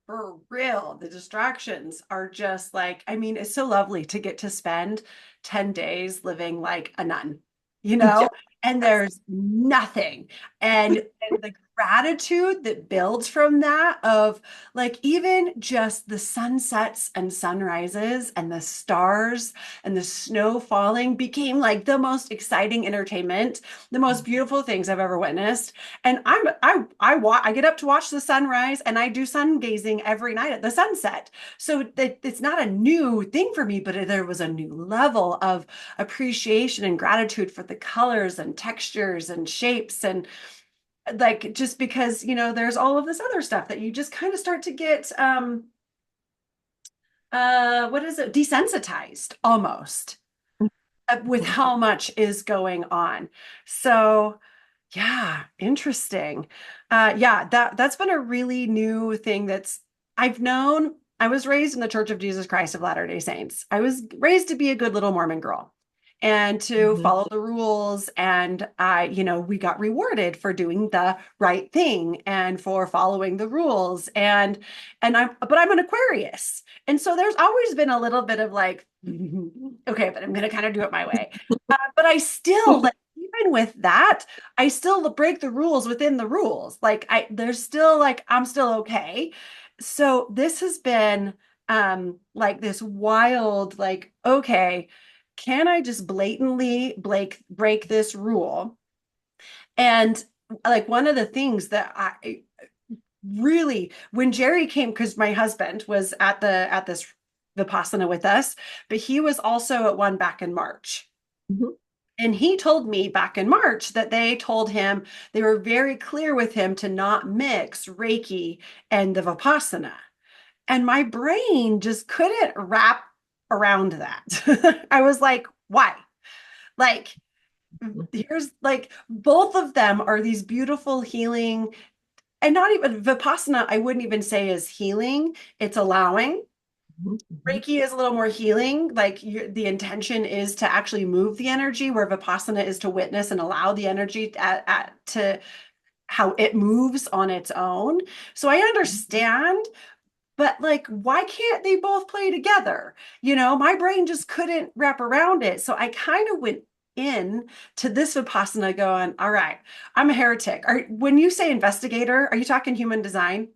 [SPEAKER 1] For real, the distractions are just like, I mean, it's so lovely to get to spend 10 days living like a nun, you know, and
[SPEAKER 2] Yes.
[SPEAKER 1] there's nothing. And the gratitude that builds from that of like even just the sunsets and sunrises and the stars and the snow falling became like the most exciting entertainment, the most beautiful things I've ever witnessed. And I get up to watch the sunrise and I do sun gazing every night at the sunset. So it's not a new thing for me, but there was a new level of appreciation and gratitude for the colors and textures and shapes and like just because, there's all of this other stuff that you just kind of start to get what is it? Desensitized almost with how much is going on. So yeah, interesting. Yeah, that's been a really new thing I've known. I was raised in the Church of Jesus Christ of Latter-day Saints. I was raised to be a good little Mormon girl and to
[SPEAKER 2] Mhm.
[SPEAKER 1] follow the rules. And we got rewarded for doing the right thing and for following the rules. But I'm an Aquarius. And so there's always been a little bit of like, okay, but I'm going to kind of do it my way. But I still, like, even with that, I still break the rules within the rules. Like there's still like I'm still okay. So this has been like this wild like okay, can I just blatantly break this rule? And like one of the things that I really when Jerry came because my husband was at this Vipassana with us, but he was also at one back in March.
[SPEAKER 2] Mhm.
[SPEAKER 1] And he told me back in March that they told him they were very clear with him to not mix Reiki and the Vipassana. And my brain just couldn't wrap around that. I was like, why? Like, here's like both of them are these beautiful healing, and not even Vipassana, I wouldn't even say is healing, it's allowing.
[SPEAKER 2] Mhm, mhm,
[SPEAKER 1] Reiki is a little more healing, like the intention is to actually move the energy, where Vipassana is to witness and allow the energy to how it moves on its own. So I understand, but like, why can't they both play together? My brain just couldn't wrap around it. So I kind of went in to this Vipassana going, all right, I'm a heretic. When you say investigator, are you talking human design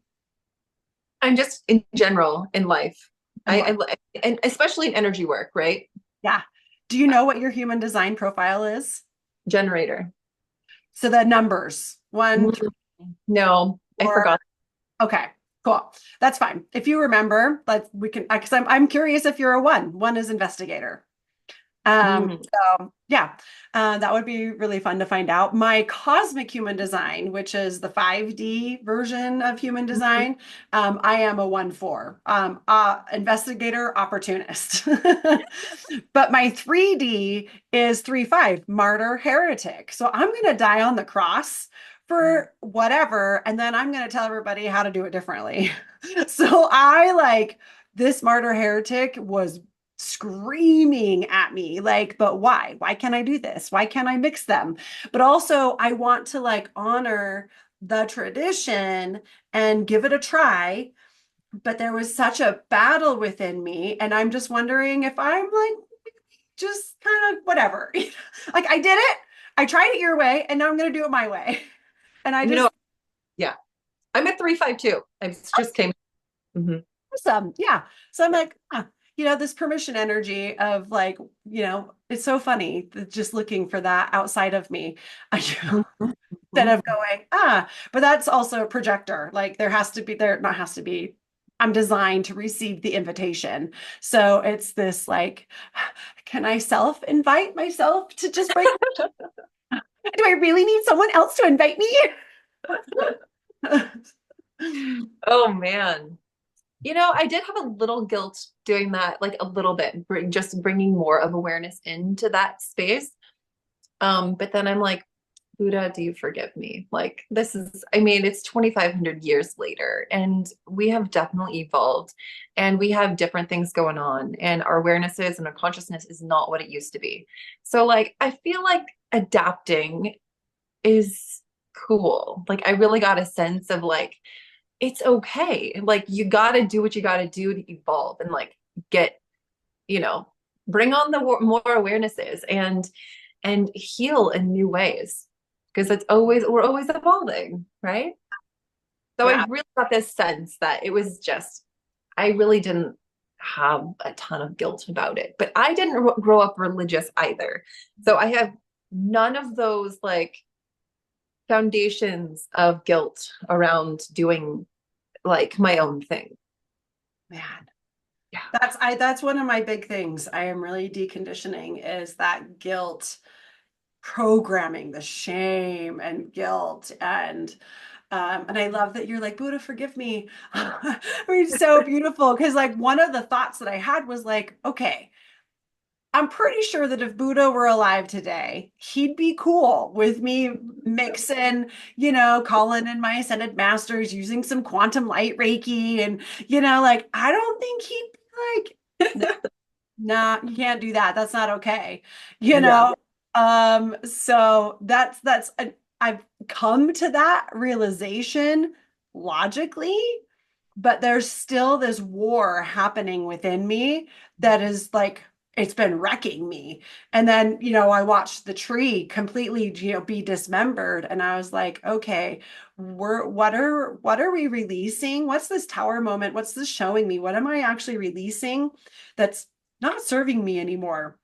[SPEAKER 2] I'm just in general in life.
[SPEAKER 1] and life?
[SPEAKER 2] And especially in energy work, right?
[SPEAKER 1] Yeah. Do you know what your human design profile is?
[SPEAKER 2] Generator.
[SPEAKER 1] So the numbers, one,
[SPEAKER 2] Mm,
[SPEAKER 1] three,
[SPEAKER 2] no, I
[SPEAKER 1] four.
[SPEAKER 2] forgot.
[SPEAKER 1] Okay, cool. That's fine. If you remember, like we can, because I'm curious if you're a one. One is investigator.
[SPEAKER 2] Mm,
[SPEAKER 1] So yeah, that would be really fun to find out. My cosmic human design, which is the 5D version of human
[SPEAKER 2] mhm,
[SPEAKER 1] design, I am a 1/4, investigator, opportunist. But my 3D is 3/5, martyr, heretic. So I'm going to die on the cross
[SPEAKER 2] mm.
[SPEAKER 1] for whatever, and then I'm going to tell everybody how to do it differently. So I like this martyr heretic was screaming at me like, but why can't I do this? Why can't I mix them? But also I want to like honor the tradition and give it a try, but there was such a battle within me, and I'm just wondering if I'm like just kind of whatever. Like I did it, I tried it your way, and now I'm going to do it my way. And I
[SPEAKER 2] You know,
[SPEAKER 1] just
[SPEAKER 2] yeah, I'm at 352. I just came. Mhm.
[SPEAKER 1] awesome. Yeah. So I'm
[SPEAKER 2] Yeah.
[SPEAKER 1] like, this permission energy of like, it's so funny just looking for that outside of me.
[SPEAKER 2] Mhm,
[SPEAKER 1] Instead
[SPEAKER 2] mhm.
[SPEAKER 1] of going, but that's also a projector. Like there not has to be, I'm designed to receive the invitation. So it's this like, can I self invite myself to just break? Do I really need someone else to invite me?
[SPEAKER 2] Oh man. I did have a little guilt doing that, like a little bit, just bringing more of awareness into that space. But then I'm like, Buddha, do you forgive me? Like, I mean, it's 2,500 years later, and we have definitely evolved, and we have different things going on, and our awarenesses and our consciousness is not what it used to be. So, like, I feel like adapting is cool. Like, I really got a sense of like, it's okay. Like, you got to do what you got to do to evolve and like get, you know, bring on the more awarenesses and heal in new ways because we're always evolving, right? So I
[SPEAKER 1] Yeah.
[SPEAKER 2] really got this sense that it was just I really didn't have a ton of guilt about it, but I didn't grow up religious either, so I have none of those like foundations of guilt around doing like my own thing.
[SPEAKER 1] Man.
[SPEAKER 2] Yeah.
[SPEAKER 1] That's one of my big things I am really deconditioning is that guilt programming, the shame and guilt, and I love that you're like, Buddha, forgive me. I mean, so beautiful, because like one of the thoughts that I had was like, okay, I'm pretty sure that if Buddha were alive today, he'd be cool with me mixing, calling in my ascended masters, using some quantum light Reiki, and like I don't think he'd be like, nah, you can't do that. That's not okay. You
[SPEAKER 2] Yeah.
[SPEAKER 1] know? So I've come to that realization logically, but there's still this war happening within me that is like it's been wrecking me. And then, I watched the tree completely, be dismembered, and I was like, okay, what are we releasing? What's this tower moment? What's this showing me? What am I actually releasing that's not serving me anymore?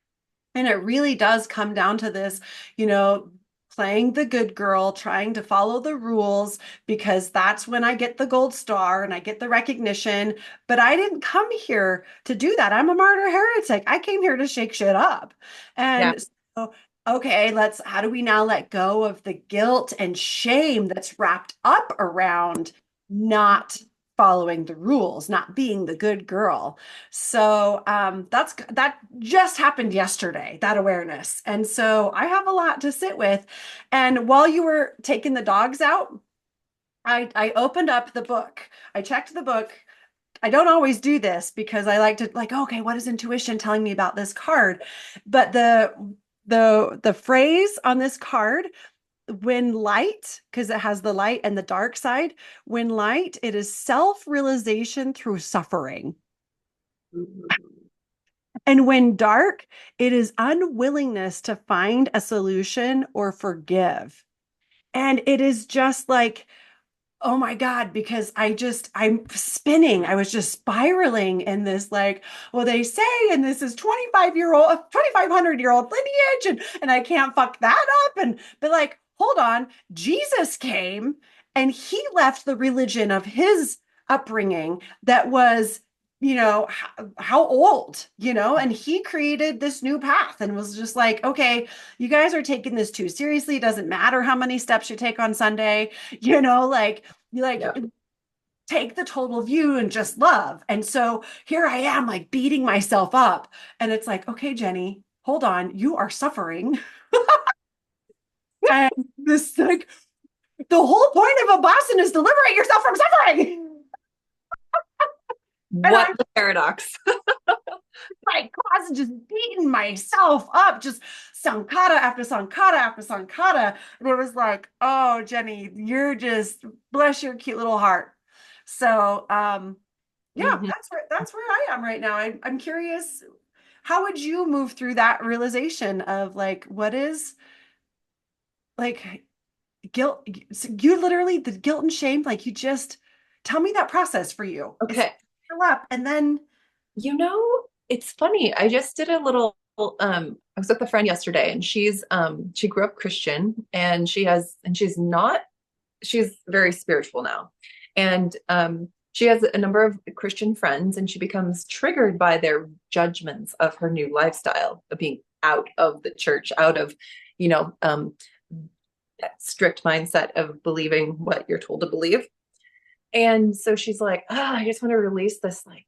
[SPEAKER 1] And it really does come down to this, you know, playing the good girl, trying to follow the rules because that's when I get the gold star and I get the recognition. But I didn't come here to do that. I'm a martyr heretic. I came here to shake shit up.
[SPEAKER 2] Yeah.
[SPEAKER 1] And so okay, how do we now let go of the guilt and shame that's wrapped up around not following the rules, not being the good girl? So that just happened yesterday, that awareness. And so I have a lot to sit with. And while you were taking the dogs out, I opened up the book. I checked the book. I don't always do this because I like to like, okay, what is intuition telling me about this card? But the phrase on this card, when light, because it has the light and the dark side, when light, it is self-realization through suffering. And when dark, it is unwillingness to find a solution or forgive. And it is just like, oh my God, because I'm spinning. I was just spiraling in this, like, well, they say, and this is 2,500-year-old lineage, and I can't fuck that up. But like, hold on, Jesus came and he left the religion of his upbringing that was, how old, and he created this new path and was just like, okay, you guys are taking this too seriously. It doesn't matter how many steps you take on Sunday, like you like
[SPEAKER 2] Yeah.
[SPEAKER 1] take the total view and just love. And so here I am like beating myself up. And it's like, okay, Jenny, hold on. You are suffering. And this like the whole point of Vipassana is to liberate yourself from suffering. And
[SPEAKER 2] What
[SPEAKER 1] I'm
[SPEAKER 2] the paradox?
[SPEAKER 1] like causing just beating myself up, just sankata after sankata after sankata. And it was like, oh, Jenny, you're just bless your cute little heart. So yeah,
[SPEAKER 2] Mhm.
[SPEAKER 1] that's where I am right now. I'm curious, how would you move through that realization of like what is like guilt? You literally the guilt and shame, like you just tell me that process for you. It's
[SPEAKER 2] Okay.
[SPEAKER 1] fill up and then
[SPEAKER 2] It's funny. I just did a little I was with a friend yesterday and she grew up Christian and she's very spiritual now. And she has a number of Christian friends and she becomes triggered by their judgments of her new lifestyle of being out of the church, out of, you know, that strict mindset of believing what you're told to believe. And so she's like, I just want to release this like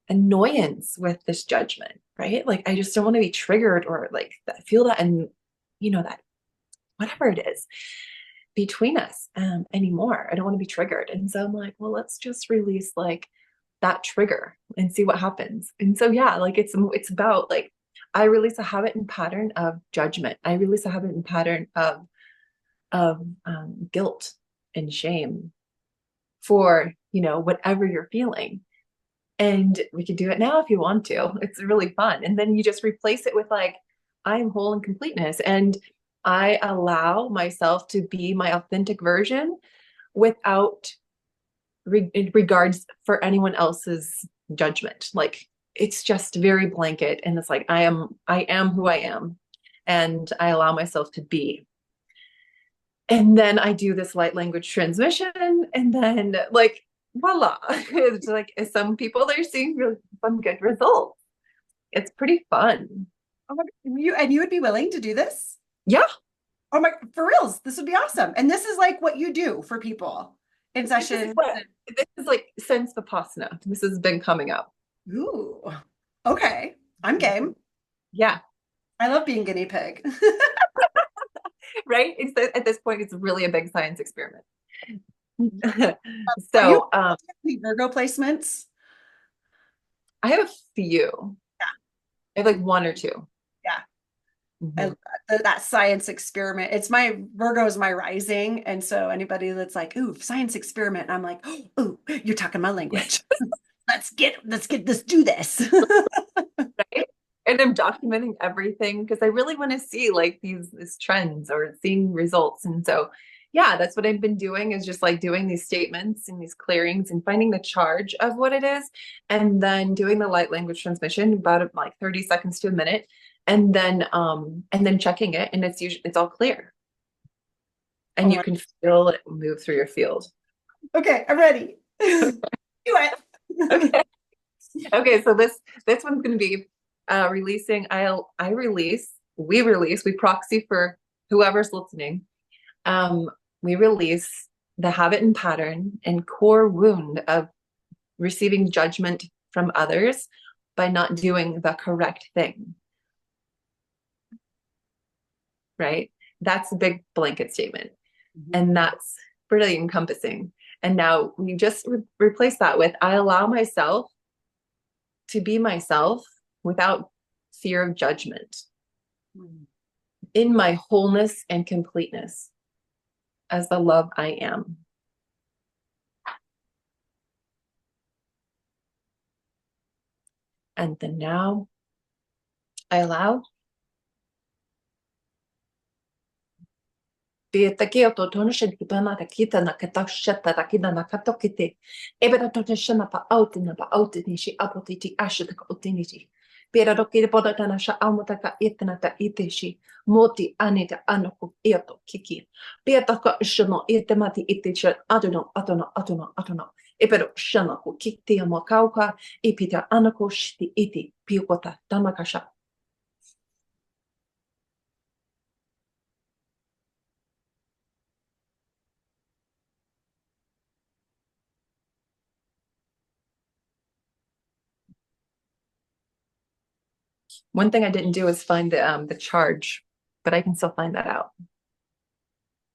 [SPEAKER 2] annoyance with this judgment, right? Like, I just don't want to be triggered or like feel that and, that whatever it is between us anymore. I don't want to be triggered. And so I'm like, well, let's just release like that trigger and see what happens. And so, yeah, like it's about like, I release a habit and pattern of judgment. I release a habit and pattern of guilt and shame for whatever you're feeling, and we could do it now if you want to. It's really fun, and then you just replace it with like, I'm whole and completeness, and I allow myself to be my authentic version without regards for anyone else's judgment. Like, it's just very blanket, and it's like, I am who I am, and I allow myself to be. And then I do this light language transmission, and then like voila. It's like some people are seeing some good results. It's pretty fun.
[SPEAKER 1] oh my, you would be willing to do this?
[SPEAKER 2] Yeah.
[SPEAKER 1] Oh my, for reals, this would be awesome. And this is like what you do for people in
[SPEAKER 2] This is
[SPEAKER 1] session.
[SPEAKER 2] what this is like since Vipassana. This has been coming up.
[SPEAKER 1] Ooh, okay. I'm game.
[SPEAKER 2] Yeah.
[SPEAKER 1] I love being guinea pig.
[SPEAKER 2] Right. At this point, it's really a big science experiment.
[SPEAKER 1] Are you
[SPEAKER 2] So
[SPEAKER 1] Virgo placements?
[SPEAKER 2] I have a few. I have like one or two.
[SPEAKER 1] Yeah. I
[SPEAKER 2] Mhm.
[SPEAKER 1] love that science experiment. It's my Virgo is my rising. And so anybody that's like, ooh, science experiment, I'm like, oh, you're talking my language. Let's do this.
[SPEAKER 2] Right? And I'm documenting everything because I really want to see like these trends or seeing results. And so, yeah, that's what I've been doing is just like doing these statements and these clearings and finding the charge of what it is, and then doing the light language transmission about like 30 seconds to a minute, and then checking it, and it's all clear,
[SPEAKER 1] Oh
[SPEAKER 2] and you
[SPEAKER 1] my,
[SPEAKER 2] can feel it move through your field.
[SPEAKER 1] okay, I'm ready. Do it.
[SPEAKER 2] Okay. Okay, so this one's going to be releasing. I release we proxy for whoever's listening. Um, we release the habit and pattern and core wound of receiving judgment from others by not doing the correct thing, right? That's a big blanket statement.
[SPEAKER 1] Mhm.
[SPEAKER 2] And that's pretty encompassing. And now we just replace that with I allow myself to be myself without fear of judgment
[SPEAKER 1] Mhm.
[SPEAKER 2] in my wholeness and completeness as the love I am. And then now I allow Pietakia to tonishin kipana takita na katashata takina na katokite. Ebera to teshana pa auti nishi apotiti ashita utiniti. Pera roki podata na sha amutaka itna ta itishi. Moti anita anoku ieto kiki. Pieta ka shano itemati itisha atono. Ebero shana ku kiti amakauka ipita anako shiti iti piukota tamakasha. One thing I didn't do is find the charge, but I can still find that out.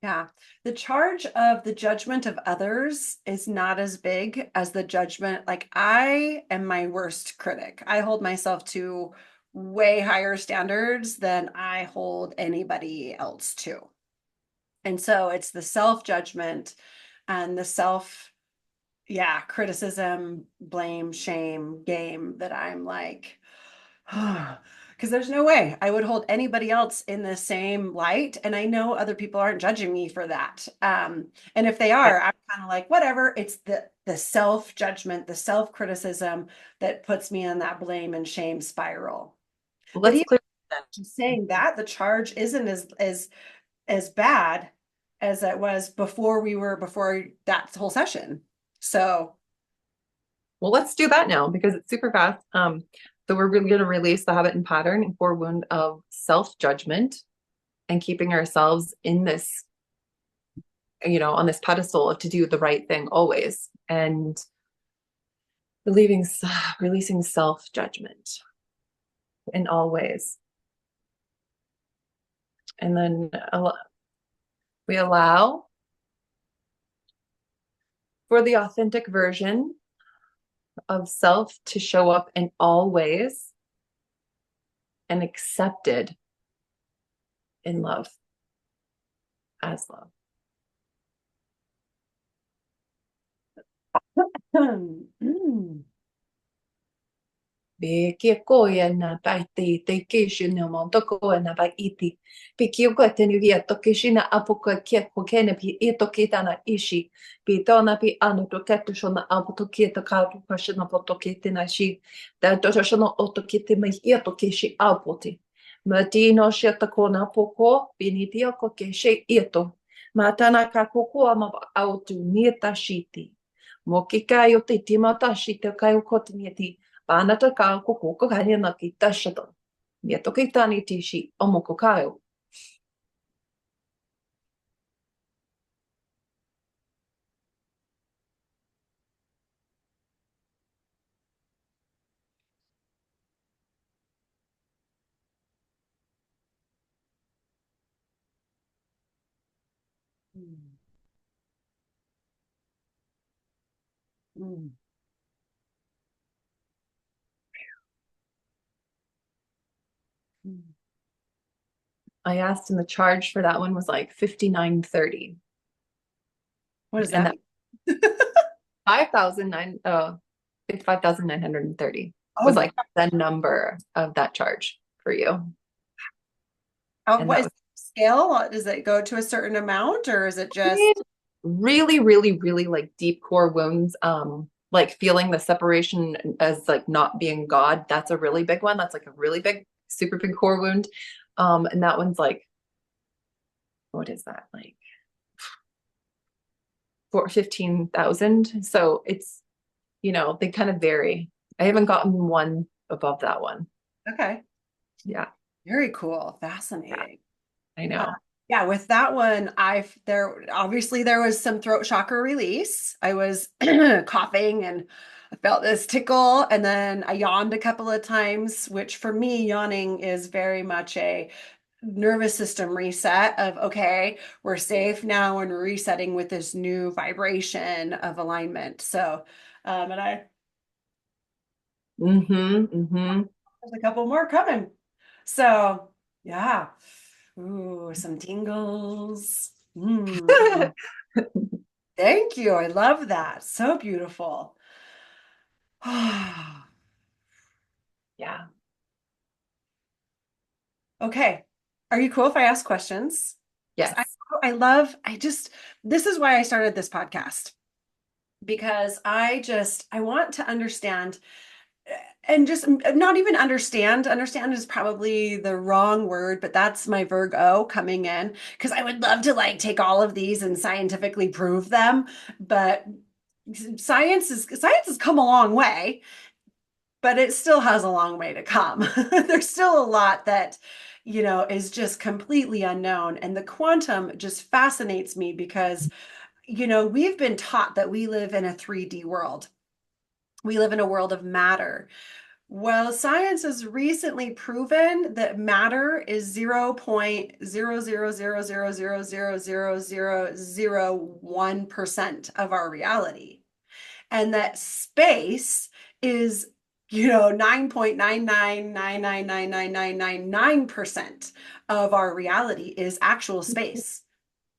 [SPEAKER 1] Yeah. The charge of the judgment of others is not as big as the judgment. Like, I am my worst critic. I hold myself to way higher standards than I hold anybody else to. And so it's the self-judgment and the yeah, criticism, blame, shame game that I'm like, because there's no way I would hold anybody else in the same light. And I know other people aren't judging me for that. And if they
[SPEAKER 2] Okay.
[SPEAKER 1] are, I'm kind of like, whatever. It's the self-judgment, the self-criticism that puts me in that blame and shame spiral.
[SPEAKER 2] Well,
[SPEAKER 1] But
[SPEAKER 2] let's
[SPEAKER 1] even
[SPEAKER 2] clear that.
[SPEAKER 1] saying that, the charge isn't as bad as it was before that whole session. So
[SPEAKER 2] Well, let's do that now because it's super fast. So we're really going to release the habit and pattern and core wound of self-judgment and keeping ourselves in this, on this pedestal of to do the right thing always and relieving, releasing self-judgment in all ways. And then we allow for the authentic version of self to show up in all ways and accepted in love as love.
[SPEAKER 1] mm,
[SPEAKER 2] Be kia koe na pai te keishu no mo toko na pai iti. Pe kia koe te nuhi a toke shina apo koe kia ko kene pi e toke tana ishi. Pe tona pi anu to ketu shona apo toke te kautu kwa shina po toke tena shi. Ta toto shona o toke te mai ia toke shi apo te. Ma tino shia ta kona poko, pini tia ko ke she ieto. Ma tana ka koko ama au tu nieta shiti. Mo ki kai o te timata shi te kai o kotini Pānata kā ko kōka haere na ki tashata. Mia toki tāni tishi o moko kāo.
[SPEAKER 1] mm, mm, mm.
[SPEAKER 2] I asked and the charge for that one was like 59.30.
[SPEAKER 1] What does
[SPEAKER 2] And
[SPEAKER 1] that
[SPEAKER 2] that
[SPEAKER 1] mean?
[SPEAKER 2] 55,930
[SPEAKER 1] Oh
[SPEAKER 2] was
[SPEAKER 1] my
[SPEAKER 2] like the number of that charge for you.
[SPEAKER 1] God.
[SPEAKER 2] And
[SPEAKER 1] What
[SPEAKER 2] that
[SPEAKER 1] is
[SPEAKER 2] was
[SPEAKER 1] the scale? Does it go to a certain amount or is it
[SPEAKER 2] really,
[SPEAKER 1] just
[SPEAKER 2] really, really, really like deep core wounds. Like feeling the separation as like not being God. That's a really big one. That's like a really big, super big core wound. And that one's like, what is that? Like for 15,000. So it's, they kind of vary. I haven't gotten one above that one.
[SPEAKER 1] okay?
[SPEAKER 2] Yeah.
[SPEAKER 1] Very cool.
[SPEAKER 2] Yeah,
[SPEAKER 1] Fascinating.
[SPEAKER 2] I
[SPEAKER 1] Uh,
[SPEAKER 2] know.
[SPEAKER 1] yeah, with that one, there was some throat chakra release. I was coughing and I felt this tickle, and then I yawned a couple of times, which for me, yawning is very much a nervous system reset of, okay, we're safe now and we're resetting with this new vibration of alignment. So, and
[SPEAKER 2] Mm-hmm. Mm-hmm.
[SPEAKER 1] there's a couple more coming. So, yeah. Ooh, some tingles. Thank you. I love that. So beautiful.
[SPEAKER 2] Yeah.
[SPEAKER 1] Okay. Are you cool if I ask questions? Because
[SPEAKER 2] Yes.
[SPEAKER 1] this is why I started this podcast, because I want to understand and just not even understand. Understand is probably the wrong word, but that's my Virgo coming in because I would love to like take all of these and scientifically prove them, but science has come a long way, but it still has a long way to come. There's still a lot that, is just completely unknown. And the quantum just fascinates me because, we've been taught that we live in a 3D world. We live in a world of matter. Well, science has recently proven that matter is 0.00000000001% of our reality, and that space is 9.999999999% of our reality is actual space,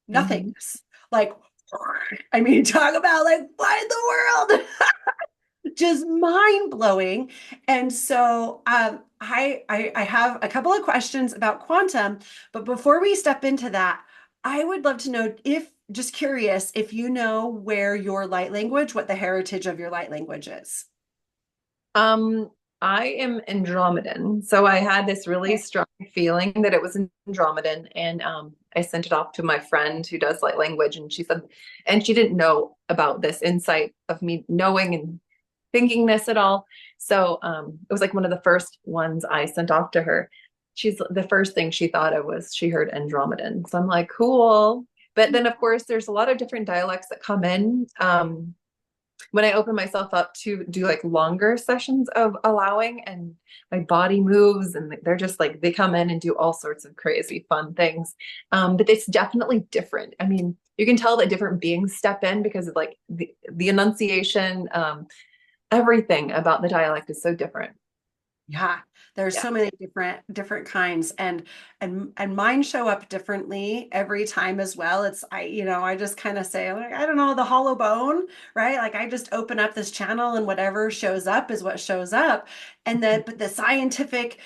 [SPEAKER 2] Mm-hmm.
[SPEAKER 1] nothingness. Like, I mean, talk about like what in the world? Just mind blowing. And so I have a couple of questions about quantum, but before we step into that, I would love to know, if just curious, if you know where your light language, what the heritage of your light language is.
[SPEAKER 2] Um, I am Andromedan. So I had this really
[SPEAKER 1] Okay.
[SPEAKER 2] strong feeling that it was Andromedan. And I sent it off to my friend who does light language. And she said, and she didn't know about this insight of me knowing and thinking this at all. So it was like one of the first ones I sent off to her. She's the first thing she thought of was she heard Andromedan. So I'm like, cool. But then, of course, there's a lot of different dialects that come in. When I open myself up to do like longer sessions of allowing, and my body moves and they're just like they come in and do all sorts of crazy fun things. But it's definitely different. I mean, you can tell that different beings step in because of like the enunciation, everything about the dialect is so different.
[SPEAKER 1] Yeah, there's
[SPEAKER 2] Yeah.
[SPEAKER 1] so many different kinds, and mine show up differently every time as well. I just kind of say like, I don't know, the hollow bone, right? Like I just open up this channel and whatever shows up is what shows up. And then but the scientific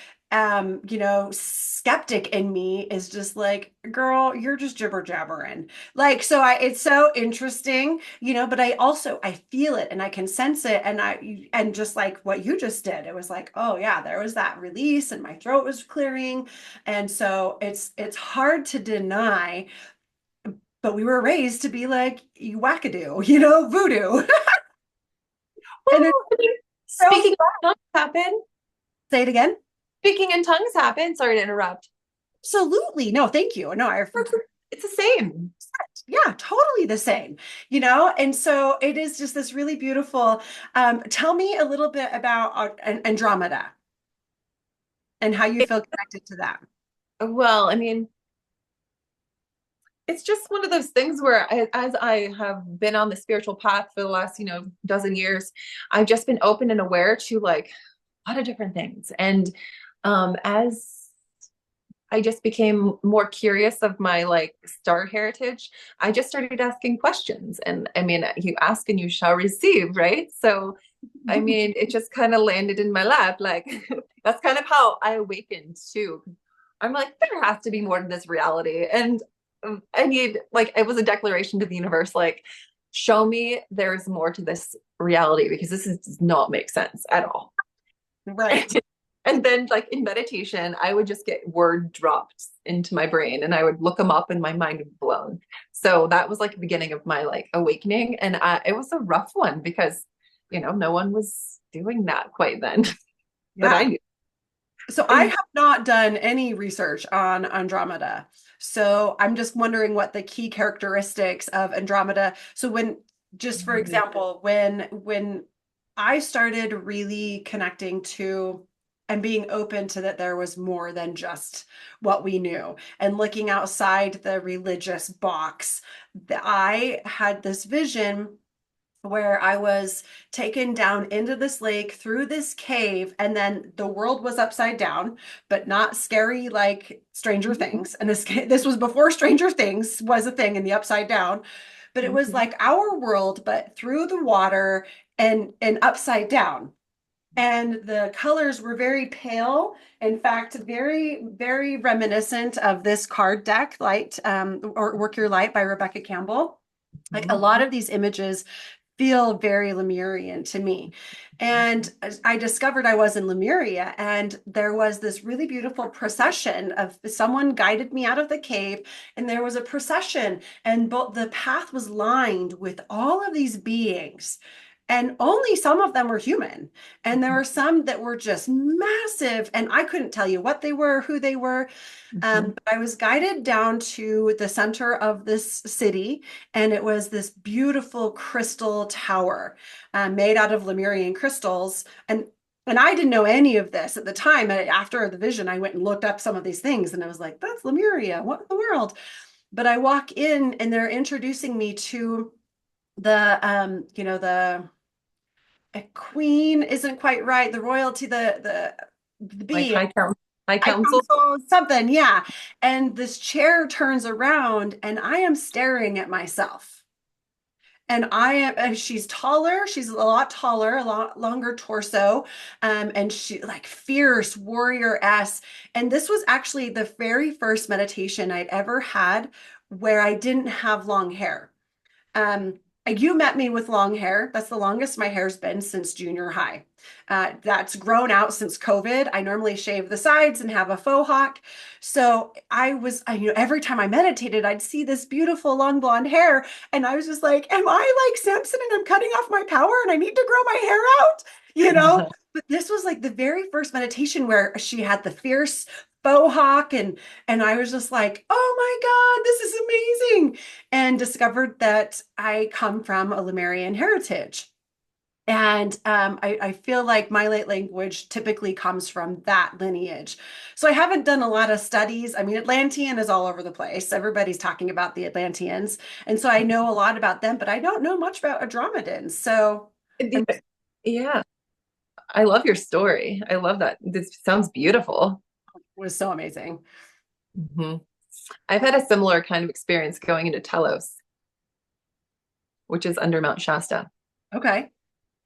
[SPEAKER 1] skeptic in me is just like, girl, you're just jibber jabbering. Like, so it's so interesting, but I feel it and I can sense it. And just like what you just did, it was like, oh yeah, there was that release and my throat was clearing. And so it's hard to deny, but we were raised to be like wackadoo, voodoo. And it's
[SPEAKER 2] Well, I mean,
[SPEAKER 1] so
[SPEAKER 2] speaking in tongues happen.
[SPEAKER 1] say it again.
[SPEAKER 2] Speaking in tongues happen. Sorry to interrupt.
[SPEAKER 1] Absolutely. No, thank you. No,
[SPEAKER 2] It's the same.
[SPEAKER 1] yeah, totally the same, and so it is just this really beautiful. Tell me a little bit about Andromeda and how you feel connected to that.
[SPEAKER 2] Well, I mean, it's just one of those things where as I have been on the spiritual path for the last, dozen years, I've just been open and aware to like a lot of different things. And as I just became more curious of my like star heritage, I just started asking questions. And I mean, you ask and you shall receive, right? So I mean, it just kind of landed in my lap. Like that's kind of how I awakened too. I'm like, there has to be more to this reality. And I need, like, it was a declaration to the universe, like, show me there's more to this reality because does not make sense at all.
[SPEAKER 1] Right.
[SPEAKER 2] And then, like, in meditation, I would just get word dropped into my brain and I would look them up and my mind would be blown. So that was like the beginning of my like awakening. And it was a rough one because, no one was doing that quite then that I
[SPEAKER 1] Yeah.
[SPEAKER 2] knew.
[SPEAKER 1] So I
[SPEAKER 2] And
[SPEAKER 1] have not done any research on Andromeda. So I'm just wondering what the key characteristics of Andromeda. So when, just for
[SPEAKER 2] Mhm.
[SPEAKER 1] example, when I started really connecting to and being open to that there was more than just what we knew and looking outside the religious box, I had this vision where I was taken down into this lake through this cave, and then the world was upside down, but not scary like Stranger Things. And this was before Stranger Things was a thing in the upside down, but it was
[SPEAKER 2] Mhm.
[SPEAKER 1] like our world, but through the water and upside down. And the colors were very pale. In fact, very, very reminiscent of this card deck, Light, or Work Your Light by Rebecca Campbell. Like a
[SPEAKER 2] Mhm.
[SPEAKER 1] lot of these images feel very Lemurian to me. And I discovered I was in Lemuria, and there was this really beautiful procession of someone guided me out of the cave, and there was a procession, and both the path was lined with all of these beings. And only some of them were human. And there were some that were just massive. And I couldn't tell you what they were, who they were.
[SPEAKER 2] Mhm.
[SPEAKER 1] But I was guided down to the center of this city, and it was this beautiful crystal tower made out of Lemurian crystals. And I didn't know any of this at the time. And after the vision, I went and looked up some of these things, and I was like, "That's Lemuria. What in the world?" But I walk in, and they're introducing me to the a queen isn't quite right. The royalty, the
[SPEAKER 2] Like
[SPEAKER 1] being.
[SPEAKER 2] high
[SPEAKER 1] I
[SPEAKER 2] council.
[SPEAKER 1] console something, yeah. And this chair turns around and I am staring at myself. And she's taller, she's a lot taller, a lot longer torso, and she like fierce warrior-esque. And this was actually the very first meditation I'd ever had where I didn't have long hair. Um, you met me with long hair. That's the longest my hair's been since junior high. That's grown out since COVID. I normally shave the sides and have a faux hawk. So every time I meditated, I'd see this beautiful long blonde hair. And I was just like, am I like Samson and I'm cutting off my power and I need to grow my hair out? You know? But this was like the very first meditation where she had the fierce faux hawk and I was just like, oh my God, this is amazing and discovered that I come from a Lemurian heritage. And I feel like my late language typically comes from that lineage. So I haven't done a lot of studies. I mean, Atlantean is all over the place. Everybody's talking about the Atlanteans. And so I know a lot about them, but I don't know much about Andromedans. So I'm
[SPEAKER 2] Yeah, I love your story. I love that. This sounds beautiful.
[SPEAKER 1] was so amazing.
[SPEAKER 2] Mhm. I've had a similar kind of experience going into Telos, which is under Mount Shasta.
[SPEAKER 1] Okay.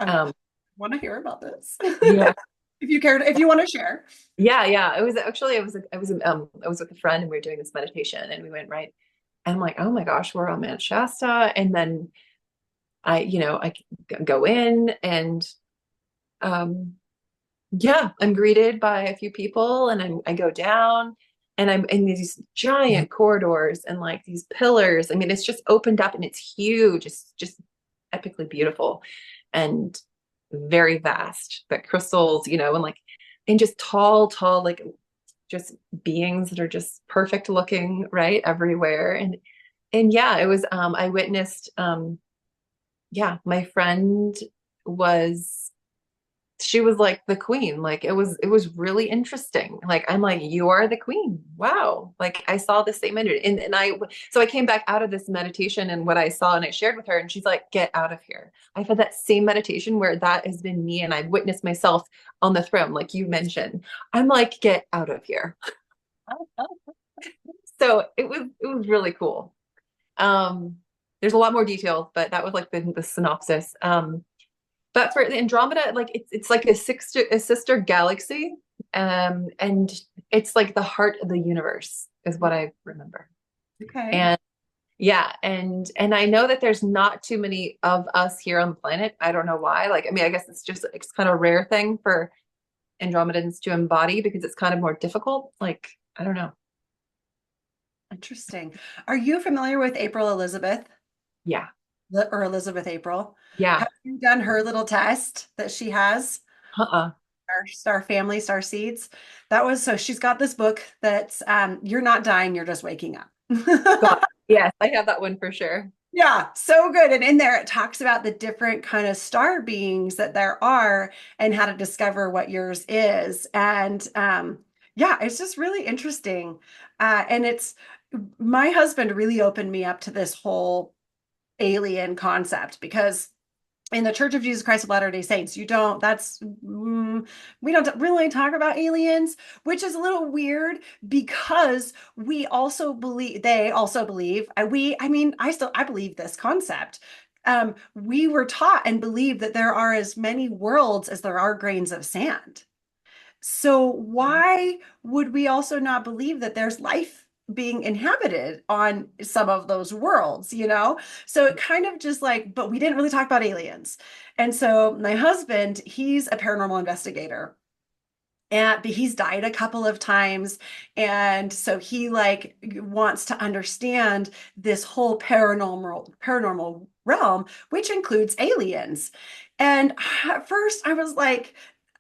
[SPEAKER 1] I
[SPEAKER 2] Um,
[SPEAKER 1] want to hear about this.
[SPEAKER 2] yeah,
[SPEAKER 1] If you want to share.
[SPEAKER 2] yeah. It was actually I was with a friend and we were doing this meditation and we went right. And I'm like, oh my gosh, we're on Mount Shasta. And then I go in and um, yeah, I'm greeted by a few people and I go down and I'm in these giant corridors and like these pillars. I mean, it's just opened up and it's huge. It's just epically beautiful and very vast, but crystals, and like, and just tall, like just beings that are just perfect looking, right? Everywhere. And yeah, it was, I witnessed, yeah, my friend was she was like the queen. Like it was really interesting. Like I'm like, you are the queen. Wow. Like I saw the same energy. And I came back out of this meditation and what I saw and I shared with her and she's like, get out of here. I've had that same meditation where that has been me and I've witnessed myself on the throne, like you mentioned. I'm like, get out of here. So it was really cool. Um, there's a lot more details, but that was like the synopsis. But for Andromeda, like it's like a sister galaxy, and it's like the heart of the universe is what I remember.
[SPEAKER 1] Okay.
[SPEAKER 2] And yeah, and I know that there's not too many of us here on the planet. I don't know why. Like, I mean, I guess it's kind of a rare thing for Andromedans to embody because it's kind of more difficult. Like, I don't know.
[SPEAKER 1] Interesting. Are you familiar with April Elizabeth
[SPEAKER 2] Yeah,
[SPEAKER 1] or Elizabeth April?
[SPEAKER 2] yeah.
[SPEAKER 1] Have you done her little test that she has?
[SPEAKER 2] Uh-uh.
[SPEAKER 1] Star Family, Star Seeds. That was so she's got this book that's you're not dying, you're just waking up.
[SPEAKER 2] God, yes, I have that one for sure.
[SPEAKER 1] Yeah, so good. And in there, it talks about the different kind of star beings that there are and how to discover what yours is. And yeah, it's just really interesting. And it's my husband really opened me up to this whole alien concept because in the Church of Jesus Christ of Latter-day Saints, you don't, that's, we don't really talk about aliens, which is a little weird because we also believe, they also believe, I mean, I believe this concept. We were taught and believe that there are as many worlds as there are grains of sand. So why would we also not believe that there's life being inhabited on some of those worlds, you know? So it kind of just like, but we didn't really talk about aliens. And so my husband, he's a paranormal investigator. And but he's died a couple of times. And so he like wants to understand this whole paranormal realm, which includes aliens. And at first I was like,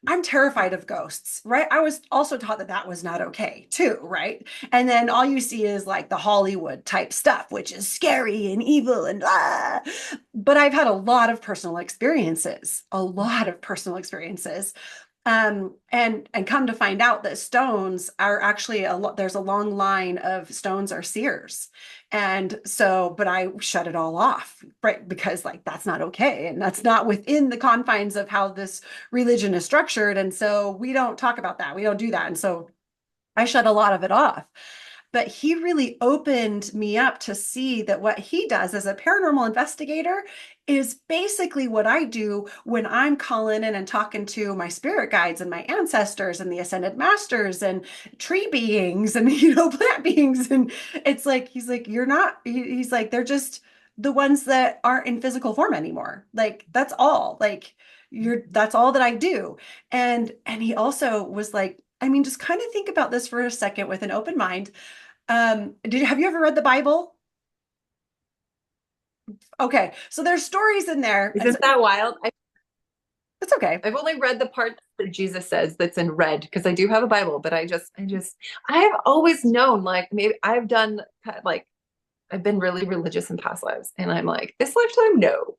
[SPEAKER 1] I'm terrified of ghosts, right? I was also taught that that was not okay, too, right? And then all you see is like the Hollywood type stuff, which is scary and evil and ah. But I've had a lot of personal experiences, a lot of personal experiences. And come to find out that stones are actually there's a long line of stones are seers. And so, but I shut it all off, right? Because like that's not okay. And that's not within the confines of how this religion is structured. And so we don't talk about that. We don't do that. And so I shut a lot of it off. But he really opened me up to see that what he does as a paranormal investigator is basically what I do when I'm calling in and talking to my spirit guides and my ancestors and the ascended masters and tree beings and plant beings. And it's like he's like, you're not, he's like, they're just the ones that aren't in physical form anymore. Like that's all. Like that's all that I do. And he also was like, I mean, just kind of think about this for a second with an open mind. Have you ever read the Bible? Okay, so there's stories in there, and so
[SPEAKER 2] Isn't that wild?
[SPEAKER 1] it's okay.
[SPEAKER 2] I've only read the part that Jesus says that's in red because I do have a Bible, but I've always known like maybe I've done like I've been really religious in past lives, and I'm like this lifetime, no.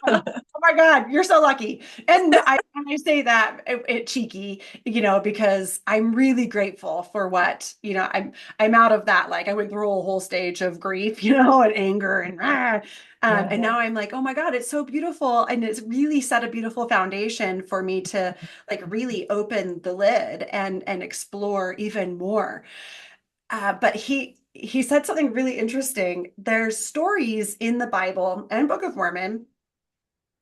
[SPEAKER 1] Oh my God, you're so lucky. And I say that it cheeky, because I'm really grateful for what, I'm out of that. Like I went through a whole stage of grief, and anger and
[SPEAKER 2] Yeah.
[SPEAKER 1] and now I'm like, oh my God, it's so beautiful. And it's really set a beautiful foundation for me to like really open the lid and explore even more. But he said something really interesting. There's stories in the Bible and Book of Mormon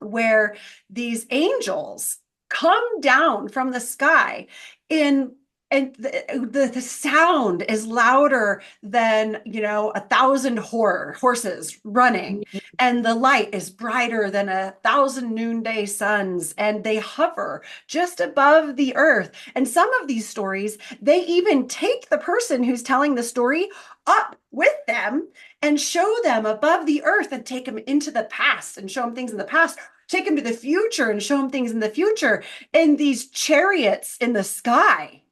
[SPEAKER 1] where these angels come down from the sky in and the sound is louder than 1,000 horses running, and the light is brighter than 1,000 noonday suns, and they hover just above the earth. And some of these stories, they even take the person who's telling the story up with them and show them above the earth and take them into the past and show them things in the past, take them to the future and show them things in the future in these chariots in the sky.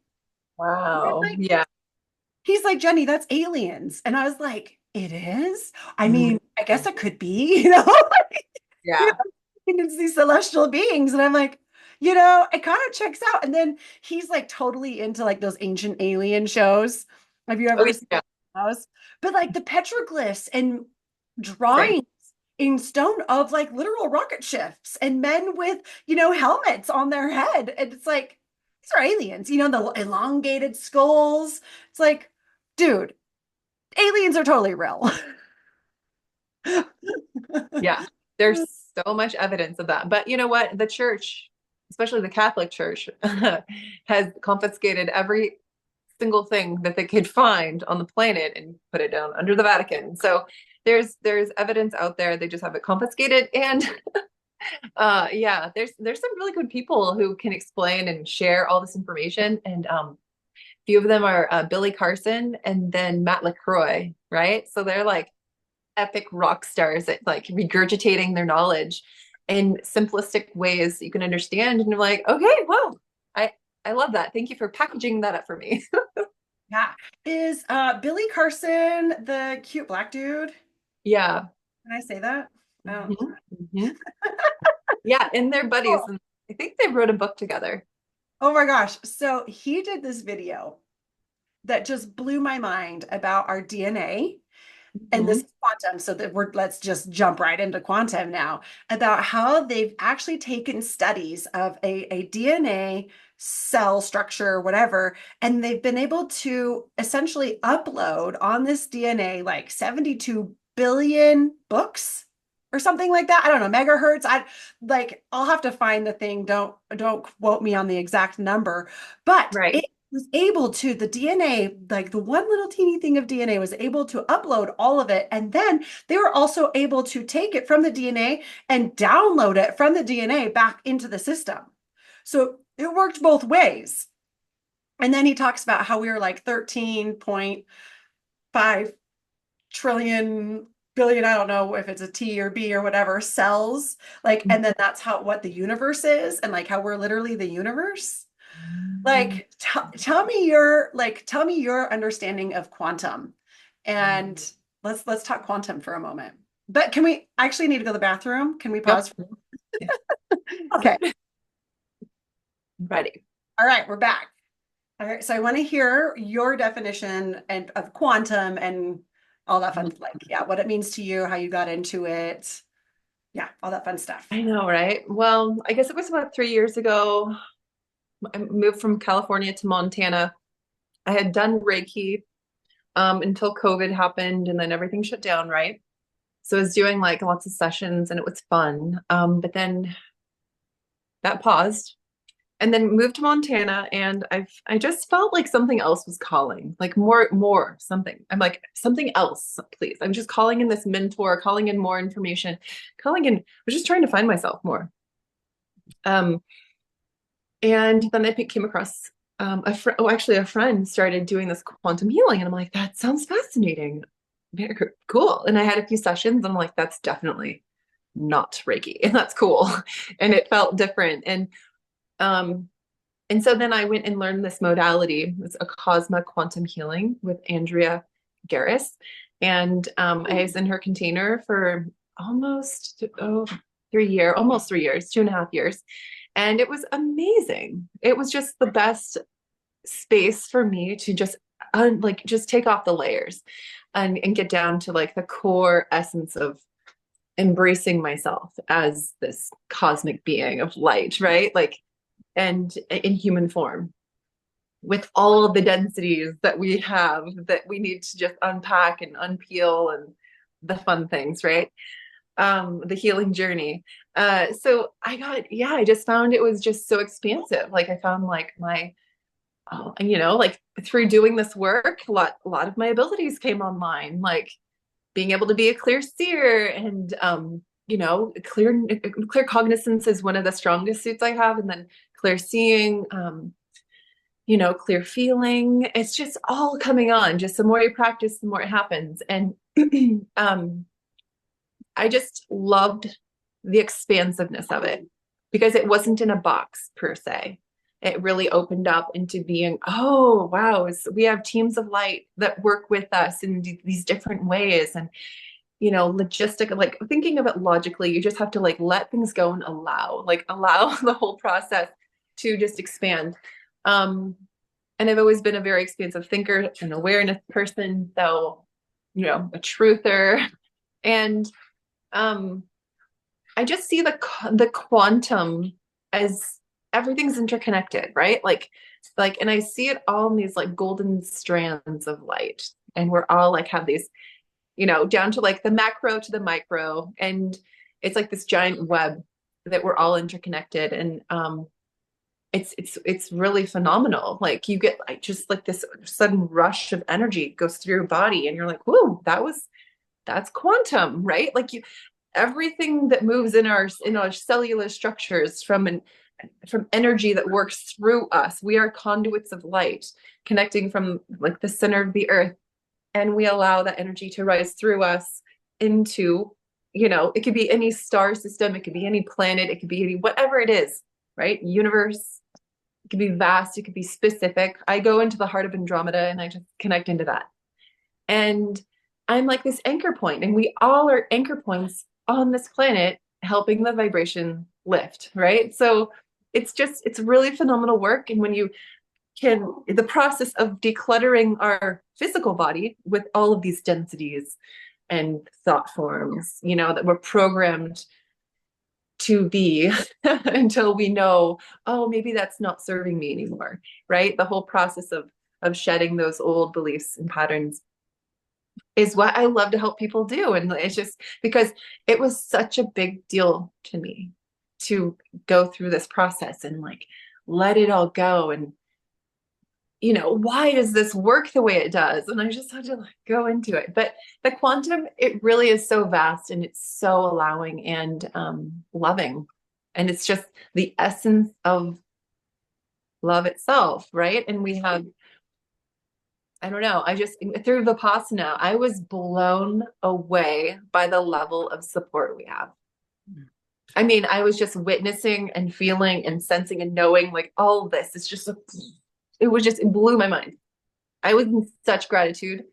[SPEAKER 2] Wow.
[SPEAKER 1] Like,
[SPEAKER 2] Yeah.
[SPEAKER 1] he's like, Jenny, that's aliens. And I was like, it is? I
[SPEAKER 2] Mhm.
[SPEAKER 1] mean, I guess it could be, you know,
[SPEAKER 2] Yeah.
[SPEAKER 1] and it's these celestial beings. And I'm like, it kind of checks out. And then he's like totally into like those ancient alien shows. Have you
[SPEAKER 2] Oh
[SPEAKER 1] ever seen
[SPEAKER 2] yeah.
[SPEAKER 1] those? But like the petroglyphs and
[SPEAKER 2] Same.
[SPEAKER 1] drawings in stone of like literal rocket ships and men with, helmets on their head. And it's like, these are aliens, the elongated skulls. It's like, dude, aliens are totally real.
[SPEAKER 2] Yeah. There's so much evidence of that. But you know what? The church, especially the Catholic Church, has confiscated every single thing that they could find on the planet and put it down under the Vatican. So there's evidence out there. They just have it confiscated. And yeah, there's some really good people who can explain and share all this information. And few of them are Billy Carson and then Matt LaCroix, right? So they're like epic rock stars at like regurgitating their knowledge in simplistic ways that you can understand. And you're like, okay, well, I love that. Thank you for packaging that up for me.
[SPEAKER 1] Yeah. Is Billy Carson the cute black dude?
[SPEAKER 2] Yeah.
[SPEAKER 1] Can I say that? Oh.
[SPEAKER 2] Mhm. Mhm. Yeah, and they're buddies, and I think they wrote a book together.
[SPEAKER 1] Oh my gosh. So he did this video that just blew my mind about our DNA and this
[SPEAKER 2] Mhm.
[SPEAKER 1] quantum. So that let's just jump right into quantum now, about how they've actually taken studies of a DNA cell structure, whatever, and they've been able to essentially upload on this DNA like 72 billion books or something like that. I don't know, megahertz. I'll have to find the thing. Don't quote me on the exact number, but
[SPEAKER 2] Right.
[SPEAKER 1] it was able to, the DNA, like the one little teeny thing of DNA was able to upload all of it. And then they were also able to take it from the DNA and download it from the DNA back into the system. So it worked both ways. And then he talks about how we were like 13.5 trillion billion, I don't know if it's a T or B or whatever, cells. Like, and then that's how what the universe is, and like how we're literally the universe. Like, tell me your understanding of quantum, and let's talk quantum for a moment. But can we actually need to go to the bathroom? Can we
[SPEAKER 2] Yep.
[SPEAKER 1] pause? Okay.
[SPEAKER 2] Ready.
[SPEAKER 1] All right, we're back. All right, so I want to hear your definition and of quantum and all that fun, like, yeah, what it means to you, how you got into it. Yeah, all that fun stuff.
[SPEAKER 2] I know, right? Well, I guess it was about 3 years ago. I moved from California to Montana. I had done Reiki until COVID happened and then everything shut down, right? So I was doing like lots of sessions and it was fun. But then that paused and then moved to Montana and I just felt like something else was calling, like more something. I'm like, something else, please. I'm just calling in this mentor, calling in more information, calling in, I was just trying to find myself more. Um, and then I came across actually a friend started doing this quantum healing, and I'm like, that sounds fascinating. Very cool. And I had a few sessions, and I'm like, that's definitely not Reiki, and that's cool. And it felt different. Um, and so then I went and learned this modality. It's a Cosma quantum healing with Andrea Garris. And I was in her container for almost 3 years, 2.5 years. And it was amazing. It was just the best space for me to just like just take off the layers and get down to like the core essence of embracing myself as this cosmic being of light, right? Like, and in human form with all of the densities that we have that we need to just unpack and unpeel and the fun things, right? The healing journey. So I just found it was just so expansive. Like I found like like through doing this work, a lot of my abilities came online, like being able to be a clear seer and clear cognizance is one of the strongest suits I have, and then clear seeing, clear feeling. It's just all coming on. Just the more you practice, the more it happens. And um, I just loved the expansiveness of it because it wasn't in a box per se. It really opened up into being, oh, wow, we have teams of light that work with us in these different ways. And, logistic, like thinking of it logically, you just have to like let things go and allow the whole process to just expand. Um, and I've always been a very expansive thinker, an awareness person, so, a truther. And um, I just see the quantum as everything's interconnected, right? And I see it all in these like golden strands of light, and we're all like have these, down to like the macro to the micro, and it's like this giant web that we're all interconnected, and it's really phenomenal. Like you get like just like this sudden rush of energy goes through your body, and you're like, whoa, that's quantum, right? Like everything that moves in our cellular structures from energy that works through us. We are conduits of light connecting from like the center of the earth, and we allow that energy to rise through us into, it could be any star system, it could be any planet, it could be any whatever it is, right? Universe. It could be vast, it could be specific. I go into the heart of Andromeda and I just connect into that. And I'm like this anchor point, and we all are anchor points on this planet, helping the vibration lift, right? So it's really phenomenal work. And when you can, the process of decluttering our physical body with all of these densities and thought forms, that we're programmed to be until we know, oh, maybe that's not serving me anymore, right? The whole process of shedding those old beliefs and patterns is what I love to help people do. And it's just because it was such a big deal to me to go through this process and like let it all go. And, why does this work the way it does? And I just had to like go into it. But the quantum, it really is so vast and it's so allowing and loving. And it's just the essence of love itself, right? And we have I don't know. I just, through Vipassana, I was blown away by the level of support we have. I mean, I was just witnessing and feeling and sensing and knowing like all of this. It blew my mind. I was in such gratitude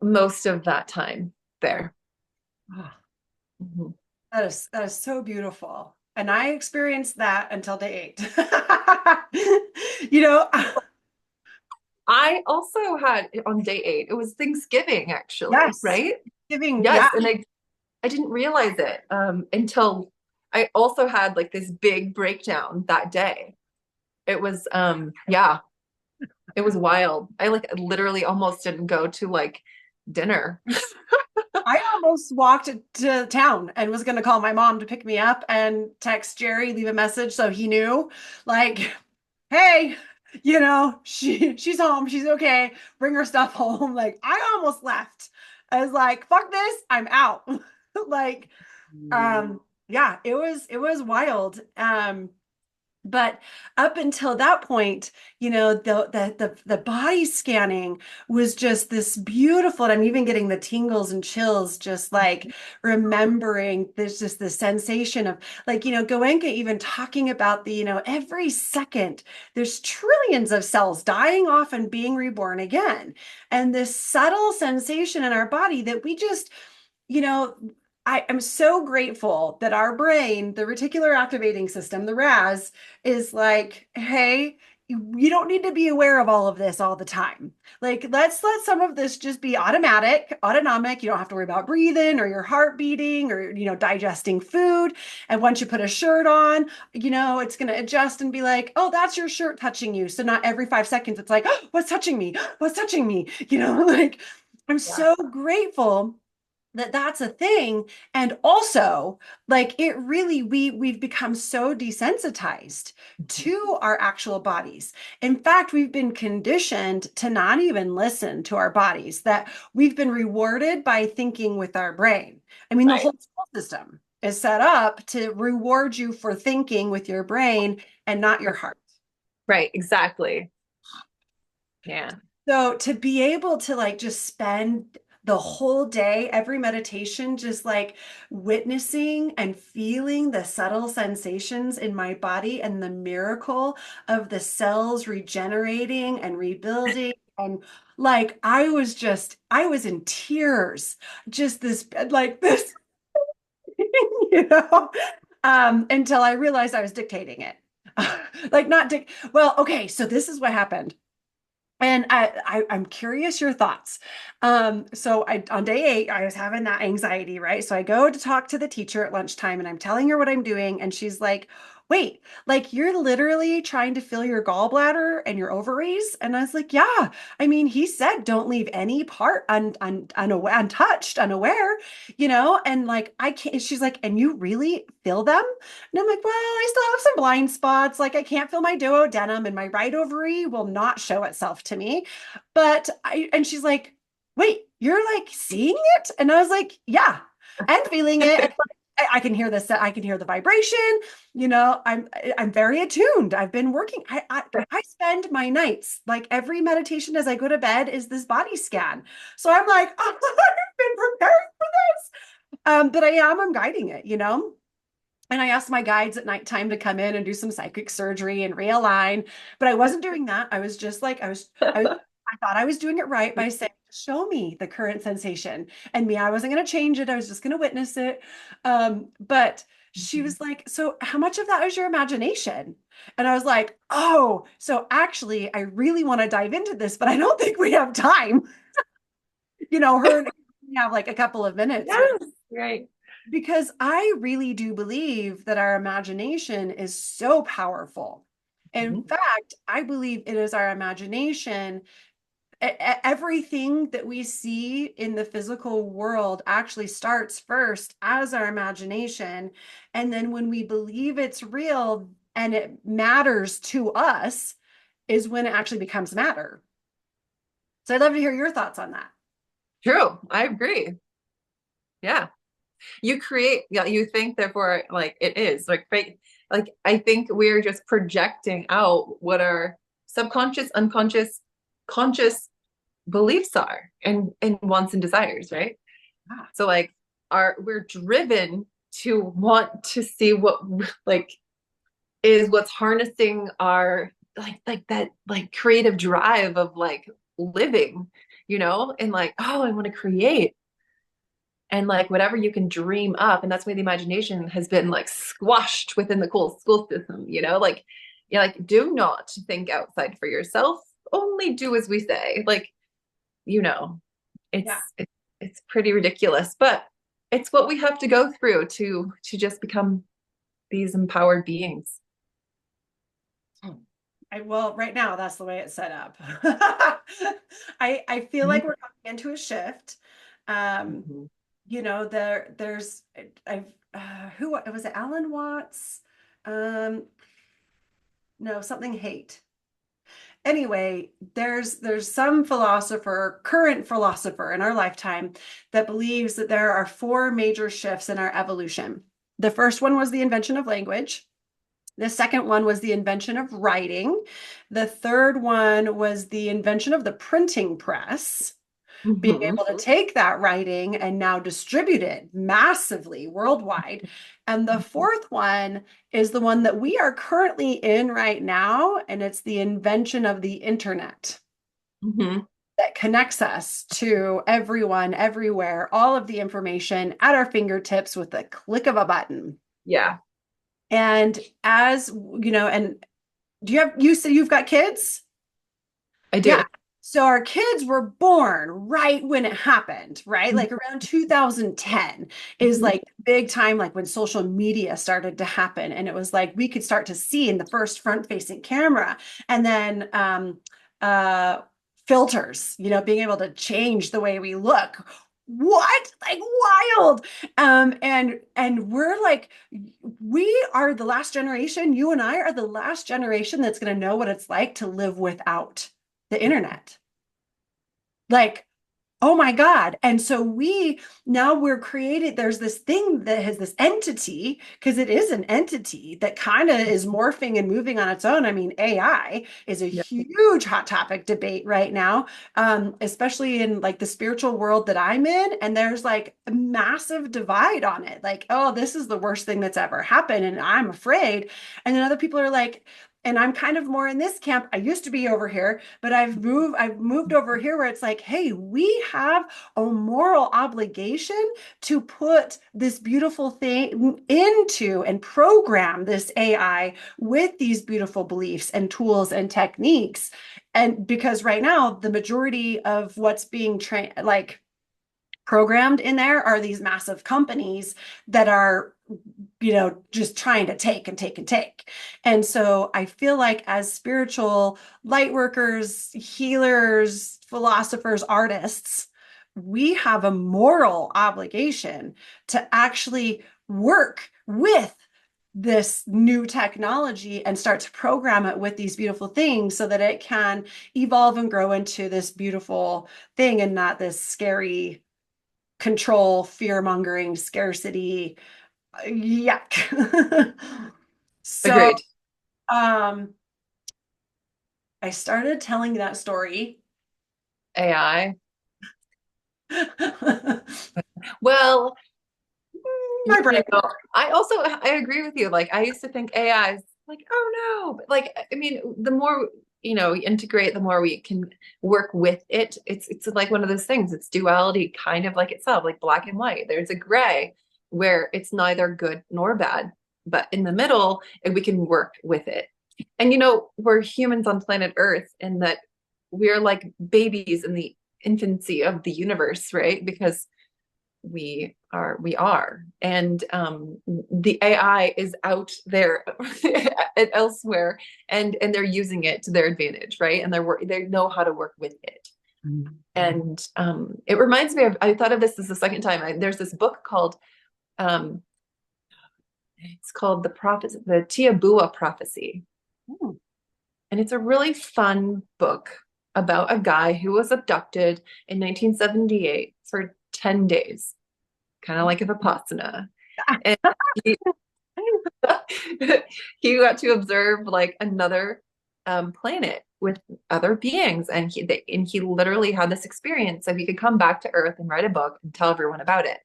[SPEAKER 2] most of that time there.
[SPEAKER 1] Oh,
[SPEAKER 2] Mhm.
[SPEAKER 1] that is so beautiful. And I experienced that until day 8. You know,
[SPEAKER 2] I also had on day 8, it was Thanksgiving actually,
[SPEAKER 1] yes,
[SPEAKER 2] right?
[SPEAKER 1] giving,
[SPEAKER 2] Yes.
[SPEAKER 1] yeah,
[SPEAKER 2] And I didn't realize it until I also had like this big breakdown that day. It was yeah, it was wild. I like literally almost didn't go to like dinner.
[SPEAKER 1] I almost walked to town and was going to call my mom to pick me up and text Jerry, leave a message so he knew, like, hey, she's home, she's okay, bring her stuff home. Like, I almost left. I was like, fuck this, I'm out. Like, yeah, it was wild. But up until that point, the body scanning was just this beautiful, and I'm even getting the tingles and chills just like remembering there's just the sensation of like, Goenka even talking about every second there's trillions of cells dying off and being reborn again. And this subtle sensation in our body that we just, you know, I am so grateful that our brain, the reticular activating system, the RAS, is like, hey, you don't need to be aware of all of this all the time. Like, let's let some of this just be automatic, autonomic. You don't have to worry about breathing or your heart beating or, digesting food. And once you put a shirt on, it's going to adjust and be like, oh, that's your shirt touching you. So not every 5 seconds, it's like, oh, what's touching me? What's touching me? Like, I'm
[SPEAKER 2] Yeah.
[SPEAKER 1] so grateful that that's a thing. And also, like, it really, we've become so desensitized to our actual bodies. In fact, we've been conditioned to not even listen to our bodies, that we've been rewarded by thinking with our brain. I mean, the
[SPEAKER 2] Right.
[SPEAKER 1] whole school system is set up to reward you for thinking with your brain and not your heart.
[SPEAKER 2] Right, exactly. Yeah.
[SPEAKER 1] So to be able to like just spend the whole day, every meditation, just like witnessing and feeling the subtle sensations in my body and the miracle of the cells regenerating and rebuilding. And like, I was in tears, just this, like this, you know, until I realized I was dictating it. Like, not well, okay, so this is what happened. And I'm curious your thoughts. So on day 8, I was having that anxiety, right? So I go to talk to the teacher at lunchtime and I'm telling her what I'm doing. And she's like, wait, like you're literally trying to fill your gallbladder and your ovaries? And I was like, yeah. I mean, he said don't leave any part untouched, unaware, and like I can't, she's like, and you really feel them? And I'm like, well, I still have some blind spots. Like I can't feel my duodenum and my right ovary will not show itself to me. And she's like, wait, you're like seeing it? And I was like, yeah, and feeling it. And I can hear this. I can hear the vibration. I'm very attuned. I've been working. I spend my nights like every meditation as I go to bed is this body scan. So I'm like, oh, I've been preparing for this. But I'm guiding it. And I asked my guides at nighttime to come in and do some psychic surgery and realign, but I wasn't doing that. I was just like, I thought I was doing it right by saying, show me the current sensation. And me, I wasn't going to change it. I was just going to witness it. But she was like, so how much of that is your imagination? And I was like, oh, so actually, I really want to dive into this, but I don't think we have time. Her and we have like a couple of minutes with,
[SPEAKER 2] Yes, right.
[SPEAKER 1] because I really do believe that our imagination is so powerful. In
[SPEAKER 2] Mhm.
[SPEAKER 1] fact, I believe it is our imagination. Everything that we see in the physical world actually starts first as our imagination. And then when we believe it's real and it matters to us, is when it actually becomes matter. So I'd love to hear your thoughts on that.
[SPEAKER 2] True. I agree. Yeah. You create, yeah, you think, therefore, like it is like fake. Like I think we're just projecting out what our subconscious, unconscious, conscious beliefs are and wants and desires, right?
[SPEAKER 1] Ah,
[SPEAKER 2] So like we're driven to want to see what like is what's harnessing our like that like creative drive of like living, and like, oh, I want to create and like whatever you can dream up. And that's why the imagination has been like squashed within the cool school system, like, like do not think outside for yourself, only do as we say. Like, you know, it's
[SPEAKER 1] yeah.
[SPEAKER 2] it's pretty ridiculous, but it's what we have to go through to just become these empowered beings.
[SPEAKER 1] Well, right now that's the way it's set up. I feel like we're coming into a shift. Um,
[SPEAKER 2] Mhm.
[SPEAKER 1] there's I've who was it, Alan Watts? Um, no, something hate. Anyway, there's some philosopher, current philosopher in our lifetime, that believes that there are four major shifts in our evolution. The first one was the invention of language. The second one was the invention of writing. The third one was the invention of the printing press, being
[SPEAKER 2] Mhm.
[SPEAKER 1] able to take that writing and now distribute it massively worldwide. And the fourth one is the one that we are currently in right now, and it's the invention of the internet
[SPEAKER 2] Mhm.
[SPEAKER 1] that connects us to everyone, everywhere, all of the information at our fingertips with the click of a button.
[SPEAKER 2] Yeah,
[SPEAKER 1] And as and you said you've got kids?
[SPEAKER 2] I
[SPEAKER 1] Yeah.
[SPEAKER 2] do.
[SPEAKER 1] So our kids were born right when it happened, right? Like around 2010 is
[SPEAKER 2] Mhm.
[SPEAKER 1] like big time, like when social media started to happen. And it was like we could start to see in the first front-facing camera, and then uh filters, being able to change the way we look. What? Like wild. And we're like, we are the last generation, you and I are the last generation that's going to know what it's like to live without the internet. Like, oh my God. And so we're created, there's this thing that has this entity, because it is an entity that kind of is morphing and moving on its own. I mean, AI is a
[SPEAKER 2] Yeah.
[SPEAKER 1] huge hot topic debate right now, especially in like the spiritual world that I'm in. And there's like a massive divide on it. Like, oh, this is the worst thing that's ever happened. And I'm afraid. And then other people are like, and I'm kind of more in this camp. I used to be over here, but I've moved over here where it's like, hey, we have a moral obligation to put this beautiful thing into and program this AI with these beautiful beliefs and tools and techniques. And because right now, the majority of what's being trained, like programmed in there, are these massive companies that are just trying to take and take and take. And so I feel like as spiritual light workers, healers, philosophers, artists, we have a moral obligation to actually work with this new technology and start to program it with these beautiful things so that it can evolve and grow into this beautiful thing and not this scary control, fear mongering, scarcity. Yuck. So,
[SPEAKER 2] Agreed.
[SPEAKER 1] um, I started telling that story.
[SPEAKER 2] AI. Well,
[SPEAKER 1] my
[SPEAKER 2] You
[SPEAKER 1] brain.
[SPEAKER 2] know, I agree with you. Like I used to think AI is like, oh no, but like I mean, the more we integrate, the more we can work with it. It's like one of those things. It's duality, kind of like itself, like black and white. There's a gray where it's neither good nor bad, but in the middle, and we can work with it. And we're humans on planet Earth, and that we're like babies in the infancy of the universe, right? Because we are and the AI is out there and elsewhere, and they're using it to their advantage, right? And they know how to work with it. And it reminds me of, I thought of this as the second time. There's this book called um it's called the Tiabua Prophecy,
[SPEAKER 1] Hmm.
[SPEAKER 2] and it's a really fun book about a guy who was abducted in 1978 for 10 days, kind of like a Vipassana. And he, he got to observe like another planet with other beings, and he literally had this experience so he could come back to Earth and write a book and tell everyone about it.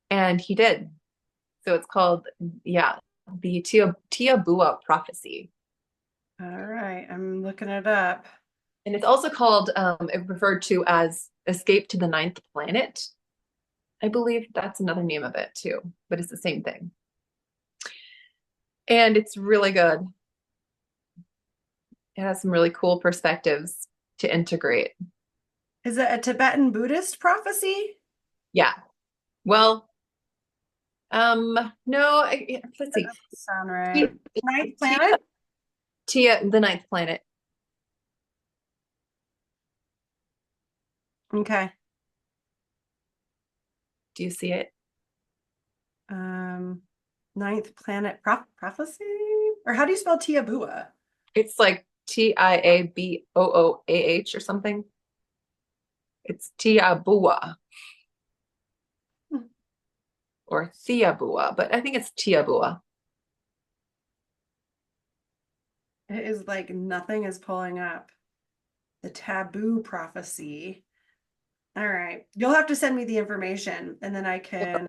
[SPEAKER 2] And he did. So it's called, yeah, the Tiabua Prophecy.
[SPEAKER 1] All right, I'm looking it up.
[SPEAKER 2] And it's also called, referred to as Escape to the Ninth Planet. I believe that's another name of it too, but it's the same thing. And it's really good. It has some really cool perspectives to integrate.
[SPEAKER 1] Is it a Tibetan Buddhist prophecy?
[SPEAKER 2] Yeah. Well, no, let's
[SPEAKER 1] That
[SPEAKER 2] see.
[SPEAKER 1] doesn't sound right.
[SPEAKER 2] Tia,
[SPEAKER 1] Ninth
[SPEAKER 2] Tia,
[SPEAKER 1] planet?
[SPEAKER 2] Tia, the ninth planet.
[SPEAKER 1] Okay.
[SPEAKER 2] Do you see it?
[SPEAKER 1] Um, ninth planet prophecy? Or how do you spell Tiabua?
[SPEAKER 2] It's like Tiabooah or something. It's Tiabua
[SPEAKER 1] Hmm.
[SPEAKER 2] or Thiabua, but I think it's Tiabua.
[SPEAKER 1] It is like nothing is pulling up. The taboo prophecy. All right. You'll have to send me the information and then I can,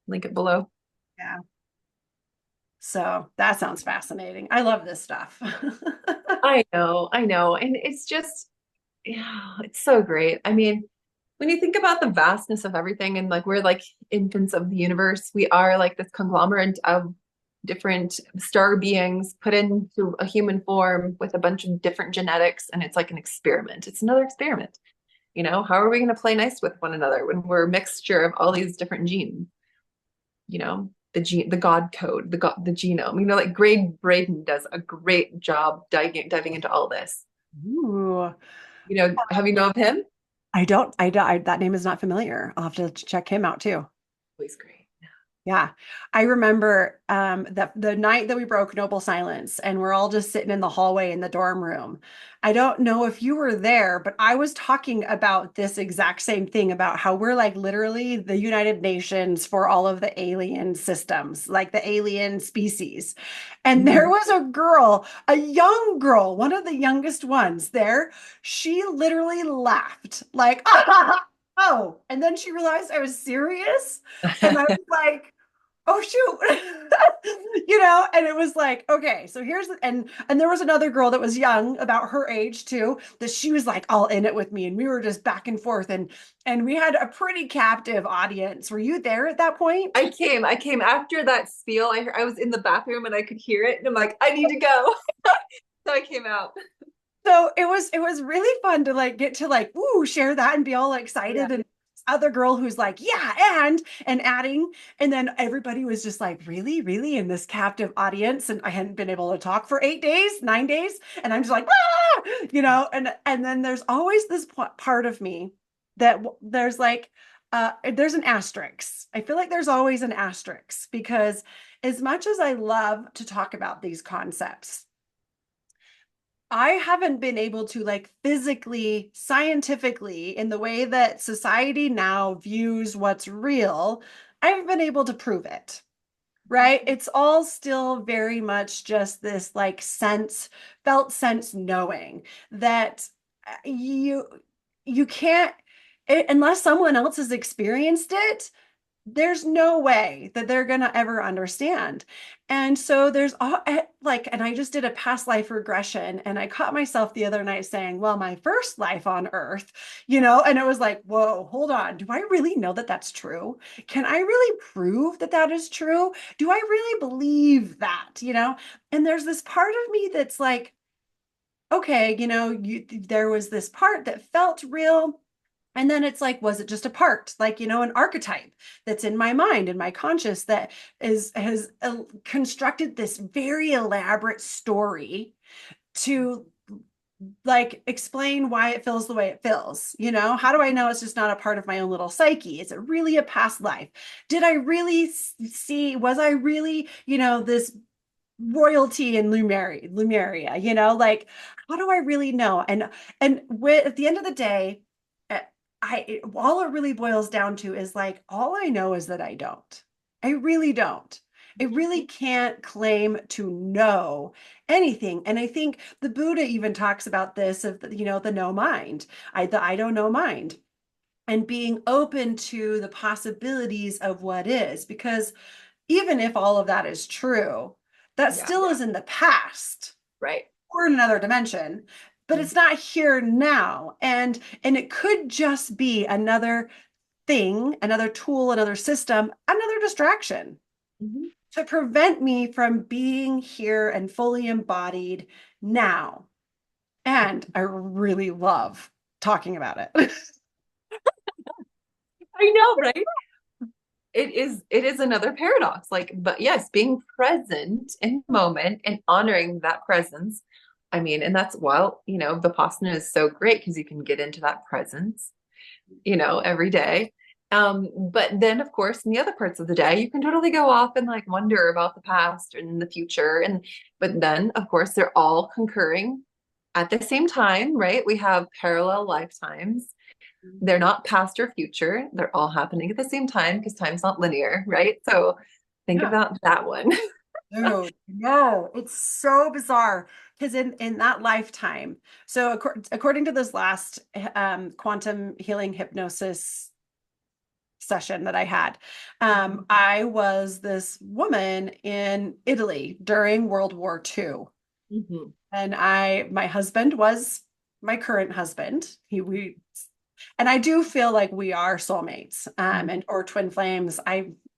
[SPEAKER 2] Link it below.
[SPEAKER 1] yeah. So that sounds fascinating. I love this stuff.
[SPEAKER 2] I know. And it's just, yeah, it's so great. I mean, when you think about the vastness of everything and like we're like infants of the universe, we are like this conglomerate of different star beings put into a human form with a bunch of different genetics, and it's like an experiment. It's another experiment. How are we going to play nice with one another when we're a mixture of all these different genes? The God code, the genome. Like Greg Braden does a great job diving into all this.
[SPEAKER 1] Ooh.
[SPEAKER 2] Have you know of him?
[SPEAKER 1] That name is not familiar. I'll have to check him out too.
[SPEAKER 2] Oh, he's great.
[SPEAKER 1] Yeah. I remember that the night that we broke Noble Silence and we're all just sitting in the hallway in the dorm room. I don't know if you were there, but I was talking about this exact same thing about how we're like literally the United Nations for all of the alien systems, like the alien species. And there
[SPEAKER 2] Mhm.
[SPEAKER 1] was a girl, a young girl, one of the youngest ones there. She literally laughed like, oh, and then she realized I was serious. And I was like, oh shoot. And it was like, okay, so here's and there was another girl that was young, about her age too, that she was like all in it with me, and we were just back and forth, and we had a pretty captive audience. Were you there at that point?
[SPEAKER 2] I came after that spiel. I was in the bathroom and I could hear it, and I'm like, I need to go. So I came out.
[SPEAKER 1] So it was really fun to like get to like share that and be all
[SPEAKER 2] Yeah.
[SPEAKER 1] excited, and this other girl who's like, yeah, and adding, and then everybody was just like, really, really, in this captive audience, and I hadn't been able to talk for 8 days, 9 days, and I'm just like, and then there's always this part of me that there's like there's an asterisk. I feel like there's always an asterisk, because as much as I love to talk about these concepts, I haven't been able to like physically, scientifically, in the way that society now views what's real, I haven't been able to prove it. Right? It's all still very much just this like felt sense knowing that you can't, unless someone else has experienced it, there's no way that they're going to ever understand. And so there's all like, and I just did a past life regression and I caught myself the other night saying, well, my first life on earth, and it was like, whoa, hold on. Do I really know that that's true? Can I really prove that that is true? Do I really believe that, And there's this part of me that's like, okay, there was this part that felt real. And then it's like, was it just a part, like, an archetype that's in my mind and my conscious that has constructed this very elaborate story to like explain why it feels the way it feels? How do I know it's just not a part of my own little psyche? Is it really a past life? Did I really see, was I really, this royalty in Lumeria, like how do I really know? And at the end of the day, eh, all it really boils down to is like all I know is that I don't. I really don't. I really can't claim to know anything. And I think the Buddha even talks about this of the no mind, the I don't know mind, and being open to the possibilities of what is, because even if all of that is true, that
[SPEAKER 2] Yeah.
[SPEAKER 1] still is in the past
[SPEAKER 2] Right.
[SPEAKER 1] or in another dimension, but it's not here now. And it could just be another thing, another tool, another system, another distraction
[SPEAKER 2] Mm-hmm.
[SPEAKER 1] to prevent me from being here and fully embodied now. And I really love talking about it.
[SPEAKER 2] I know, right? It is another paradox. Like, but yes, being present in the moment and honoring that presence. I mean, and that's well, Vipassana is so great because you can get into that presence, every day. But then of course in the other parts of the day you can totally go off and like wonder about the past and the future. And but then of course they're all concurring at the same time, right? We have parallel lifetimes. They're not past or future. They're all happening at the same time because time's not linear, right? So think
[SPEAKER 1] Yeah.
[SPEAKER 2] about that one.
[SPEAKER 1] No, no, it's so bizarre because in that lifetime, so according to this last quantum healing hypnosis session that I had, I was this woman in Italy during World War II,
[SPEAKER 2] Mhm.
[SPEAKER 1] and my husband was my current husband. And I do feel like we are soulmates, and or twin flames.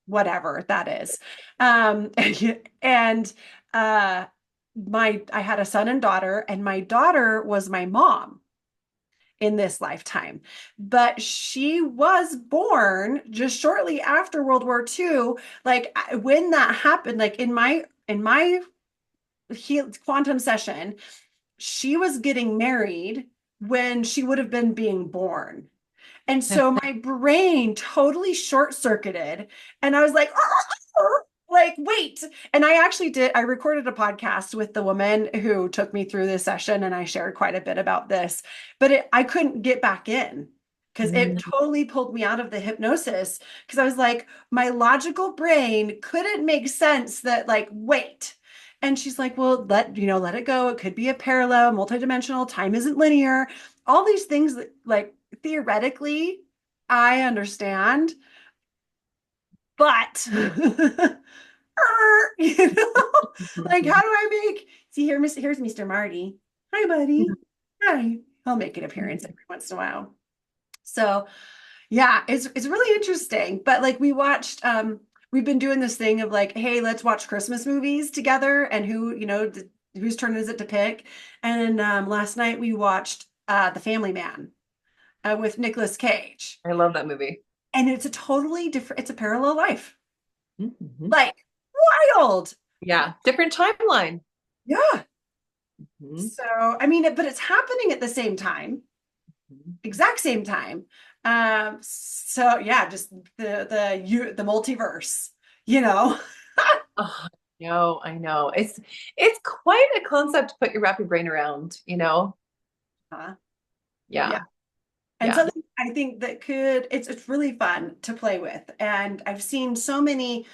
[SPEAKER 1] Whatever that is. And uh, I had a son and daughter, and my daughter was my mom in this lifetime, but she was born just shortly after World War II. Like when that happened, like in my quantum session, she was getting married when she would have been being born. And so my brain totally short circuited. And I was like, like, wait. And I recorded a podcast with the woman who took me through this session. And I shared quite a bit about this, but I couldn't get back in because it totally pulled me out of the hypnosis. Because I was like, my logical brain couldn't make sense that, like, wait. And she's like, well, let it go. It could be a parallel, multidimensional, time isn't linear. All these things that, like, theoretically, I understand, but you know, like how do I see here's Mr. Marty. Hi, buddy. Hi. He'll make an appearance every once in a while. So yeah, it's really interesting. But like we've been doing this thing of like, hey, let's watch Christmas movies together and whose turn is it to pick? And last night we watched The Family Man with Nicolas Cage.
[SPEAKER 2] I love that movie.
[SPEAKER 1] And it's a totally different, it's a parallel life.
[SPEAKER 2] Mhm.
[SPEAKER 1] Like wild.
[SPEAKER 2] Yeah, different timeline.
[SPEAKER 1] Yeah.
[SPEAKER 2] Mhm.
[SPEAKER 1] So, I mean, but it's happening at the same time, exact same time. So yeah, just the multiverse, you know.
[SPEAKER 2] Oh, no, I know. It's quite a concept to wrap your brain around, you know?
[SPEAKER 1] Uh, yeah.
[SPEAKER 2] Yeah,
[SPEAKER 1] And
[SPEAKER 2] yeah.
[SPEAKER 1] something I think that it's really fun to play with. And I've seen so many,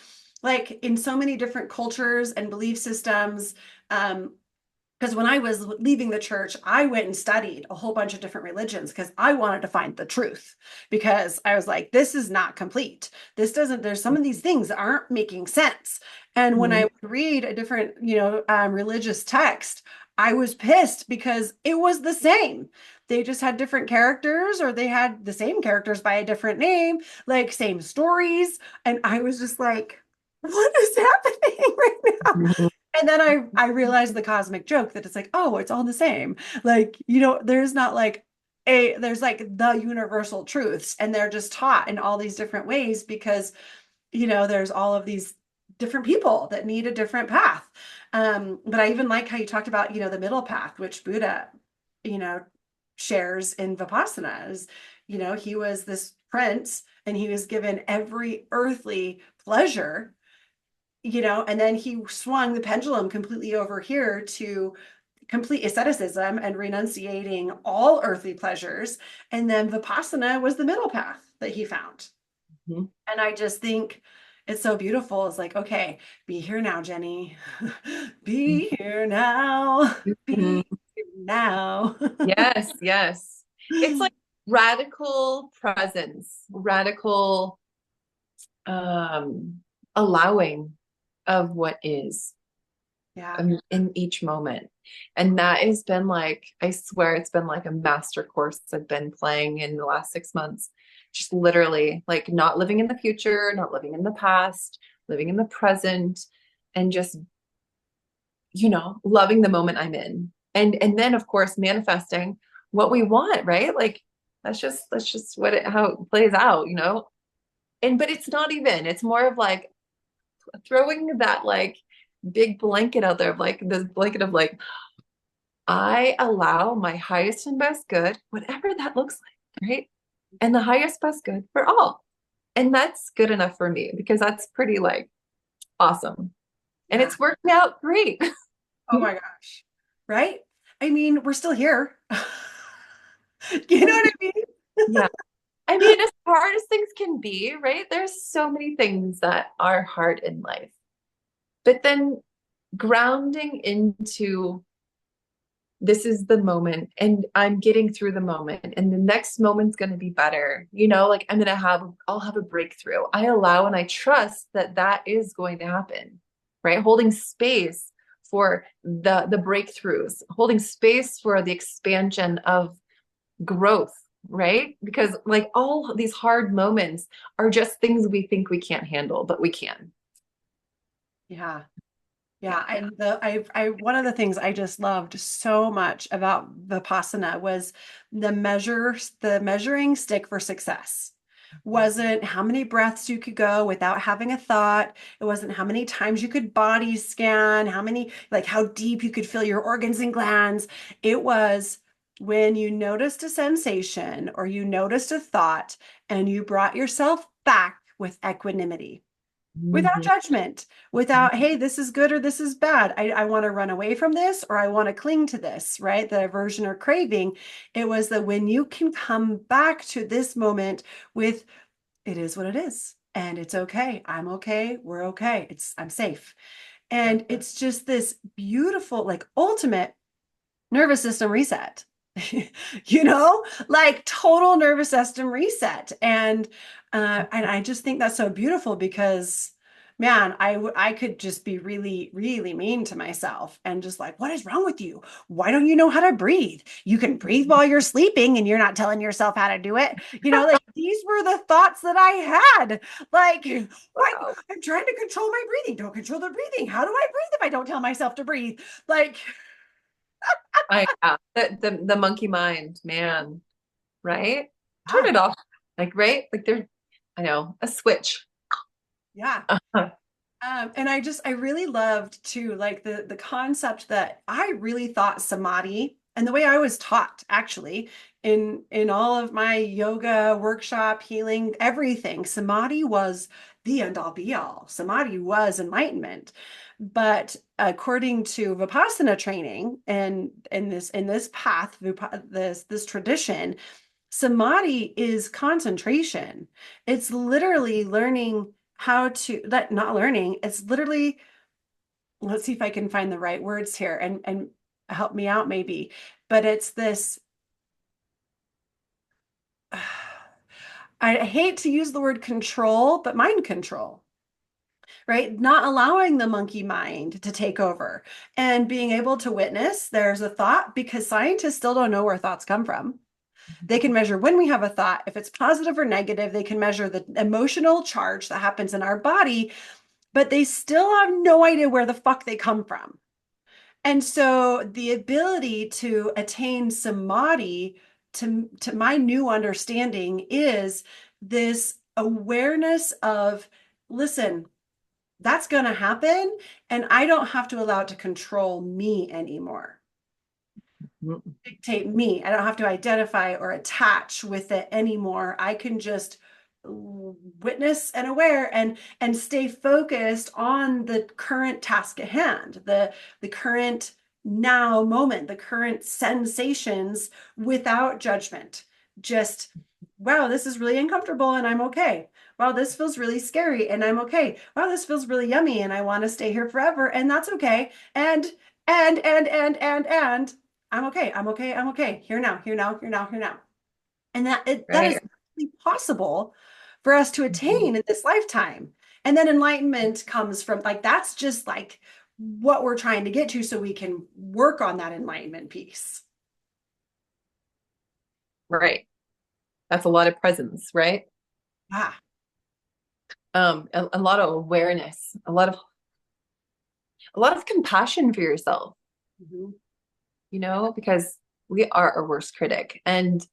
[SPEAKER 1] like in so many different cultures and belief systems, because Because when I was leaving the church, I went and studied a whole bunch of different religions because I wanted to find the truth. Because I was like, this is not complete. This doesn't, there's some of these things that aren't making sense. And when I
[SPEAKER 2] Mhm.
[SPEAKER 1] would read a different, religious text, I was pissed because it was the same. They just had different characters, or they had the same characters by a different name, like same stories. And I was just like, what is happening right now? And then I realized the cosmic joke that it's like, oh, it's all the same. Like, there's not like there's like the universal truths, and they're just taught in all these different ways because, there's all of these different people that need a different path. But I even like how you talked about, the middle path, which Buddha, you know, shares in Vipassana is, he was this prince and he was given every earthly pleasure, and then he swung the pendulum completely over here to complete asceticism and renunciating all earthly pleasures. And then Vipassana was the middle path that he found.
[SPEAKER 2] Mhm.
[SPEAKER 1] And I just think it's so beautiful. It's like, okay, be here now, Jenny. Be here now. Be
[SPEAKER 2] Mhm.
[SPEAKER 1] here now.
[SPEAKER 2] Yes, yes. It's like radical presence, radical um allowing of what is
[SPEAKER 1] Yeah.
[SPEAKER 2] in each moment. And that has been like, I swear it's been like a master course I've been playing in the last 6 months. Just literally like not living in the future, not living in the past, living in the present, and just, loving the moment I'm in. And then of course manifesting what we want, right? Like that's just how it plays out. And but it's not even, it's more of like throwing that like big blanket out there of like this blanket of like, I allow my highest and best good, whatever that looks like, right? And the highest best good for all. And that's good enough for me because that's pretty like awesome. And
[SPEAKER 1] Yeah.
[SPEAKER 2] it's working out great.
[SPEAKER 1] Oh my gosh. Right? I mean, we're still here. You know what I mean?
[SPEAKER 2] Yeah. I mean, as hard as things can be, right? There's so many things that are hard in life. But then grounding into this is the moment and I'm getting through the moment and the next moment's going to be better. Like I'll have a breakthrough. I allow and I trust that that is going to happen, right? Holding space for the breakthroughs, holding space for the expansion of growth, right? Because like all these hard moments are just things we think we can't handle, but we can.
[SPEAKER 1] Yeah.
[SPEAKER 2] Yeah.
[SPEAKER 1] Yeah, one of the things I just loved so much about Vipassana was the measuring stick for success. Wasn't how many breaths you could go without having a thought. It wasn't how many times you could body scan, like how deep you could feel your organs and glands. It was when you noticed a sensation or you noticed a thought and you brought yourself back with equanimity, without
[SPEAKER 2] Mhm.
[SPEAKER 1] judgment, without, hey, this is good or this is bad. I want to run away from this or I want to cling to this, right? The aversion or craving. It was that when you can come back to this moment with, it is what it is. And it's okay. I'm okay. We're okay. I'm safe.
[SPEAKER 2] Yeah.
[SPEAKER 1] And it's just this beautiful, like ultimate nervous system reset. Like total nervous system reset. And I just think that's so beautiful because, man, I could just be really really mean to myself and just like, what is wrong with you? Why don't you know how to breathe? You can breathe while you're sleeping and you're not telling yourself how to do it. Like these were the thoughts that I had. Like, why
[SPEAKER 2] Wow.
[SPEAKER 1] I'm trying to control my breathing. Don't control the breathing. How do I breathe if I don't tell myself to breathe? Like,
[SPEAKER 2] Yeah. The monkey mind, man, right? Turn
[SPEAKER 1] ah,
[SPEAKER 2] it off. Like, right? Like there's, I know, a switch.
[SPEAKER 1] yeah.
[SPEAKER 2] Uh-huh.
[SPEAKER 1] And I really loved too, like the concept that I really thought samadhi, and the way I was taught actually in all of my yoga workshop, healing, everything, samadhi was the end all be all. Samadhi was enlightenment. But according to Vipassana training and in this path, this tradition, samadhi is concentration. It's literally learning how to not learning. It's literally, let's see if I can find the right words here. And help me out maybe, but it's this, I hate to use the word control, but mind control, right? Not allowing the monkey mind to take over and being able to witness there's a thought, because scientists still don't know where thoughts come from. They can measure when we have a thought, if it's positive or negative. They can measure the emotional charge that happens in our body, but they still have no idea where the fuck they come from. And so the ability to attain samadhi, to my new understanding, is this awareness of, listen, that's going to happen, and I don't have to allow it to control me anymore,
[SPEAKER 2] Mhm.
[SPEAKER 1] dictate me. I don't have to identify or attach with it anymore. I can just witness and aware and stay focused on the current task at hand, the current now moment, the current sensations, without judgment. Just, wow, this is really uncomfortable and I'm okay. Wow, this feels really scary and I'm okay. Wow, this feels really yummy and I want to stay here forever and that's okay. And I'm okay. I'm okay. I'm okay. Here now, here now, here now, here now. And that is
[SPEAKER 2] Right.
[SPEAKER 1] possible for us to
[SPEAKER 2] Mhm.
[SPEAKER 1] attain in this lifetime. And then enlightenment comes from, like, that's just like what we're trying to get to so we can work on that enlightenment piece.
[SPEAKER 2] Right. That's a lot of presence, right?
[SPEAKER 1] Ah.
[SPEAKER 2] A lot of awareness, a lot of compassion for yourself,
[SPEAKER 1] Mhm.
[SPEAKER 2] because we are our worst critic. And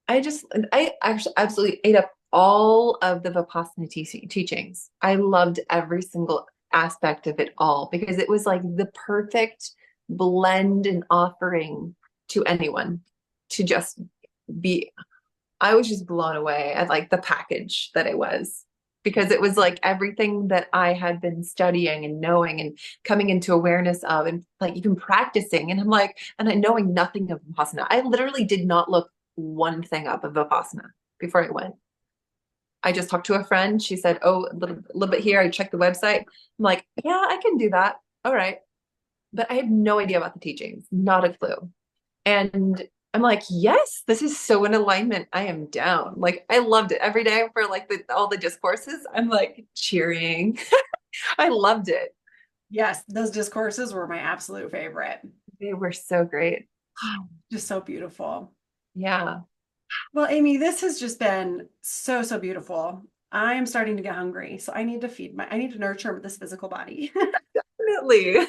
[SPEAKER 2] I actually absolutely ate up all of the Vipassana teachings. I loved every single aspect of it all because it was like the perfect blend and offering to anyone to just be. I was just blown away at like the package that it was because it was like everything that I had been studying and knowing and coming into awareness of and like even practicing. And I'm like, and I knowing nothing of Vipassana. I literally did not look one thing up of Vipassana before I went. I just talked to a friend. She said, "Oh, a little bit here." I checked the website. I'm like, "Yeah, I can do that." All right. But I had no idea about the teachings, not a clue. And I'm like, yes, this is so in alignment. I am down. Like I loved it every day for like all the discourses. I'm like cheering. I loved it.
[SPEAKER 1] Yes, those discourses were my absolute favorite.
[SPEAKER 2] They were so great.
[SPEAKER 1] Just so beautiful.
[SPEAKER 2] Yeah,
[SPEAKER 1] Well, Amy, this has just been so, so beautiful. I am starting to get hungry, so I need to nurture this physical body.
[SPEAKER 2] definitely.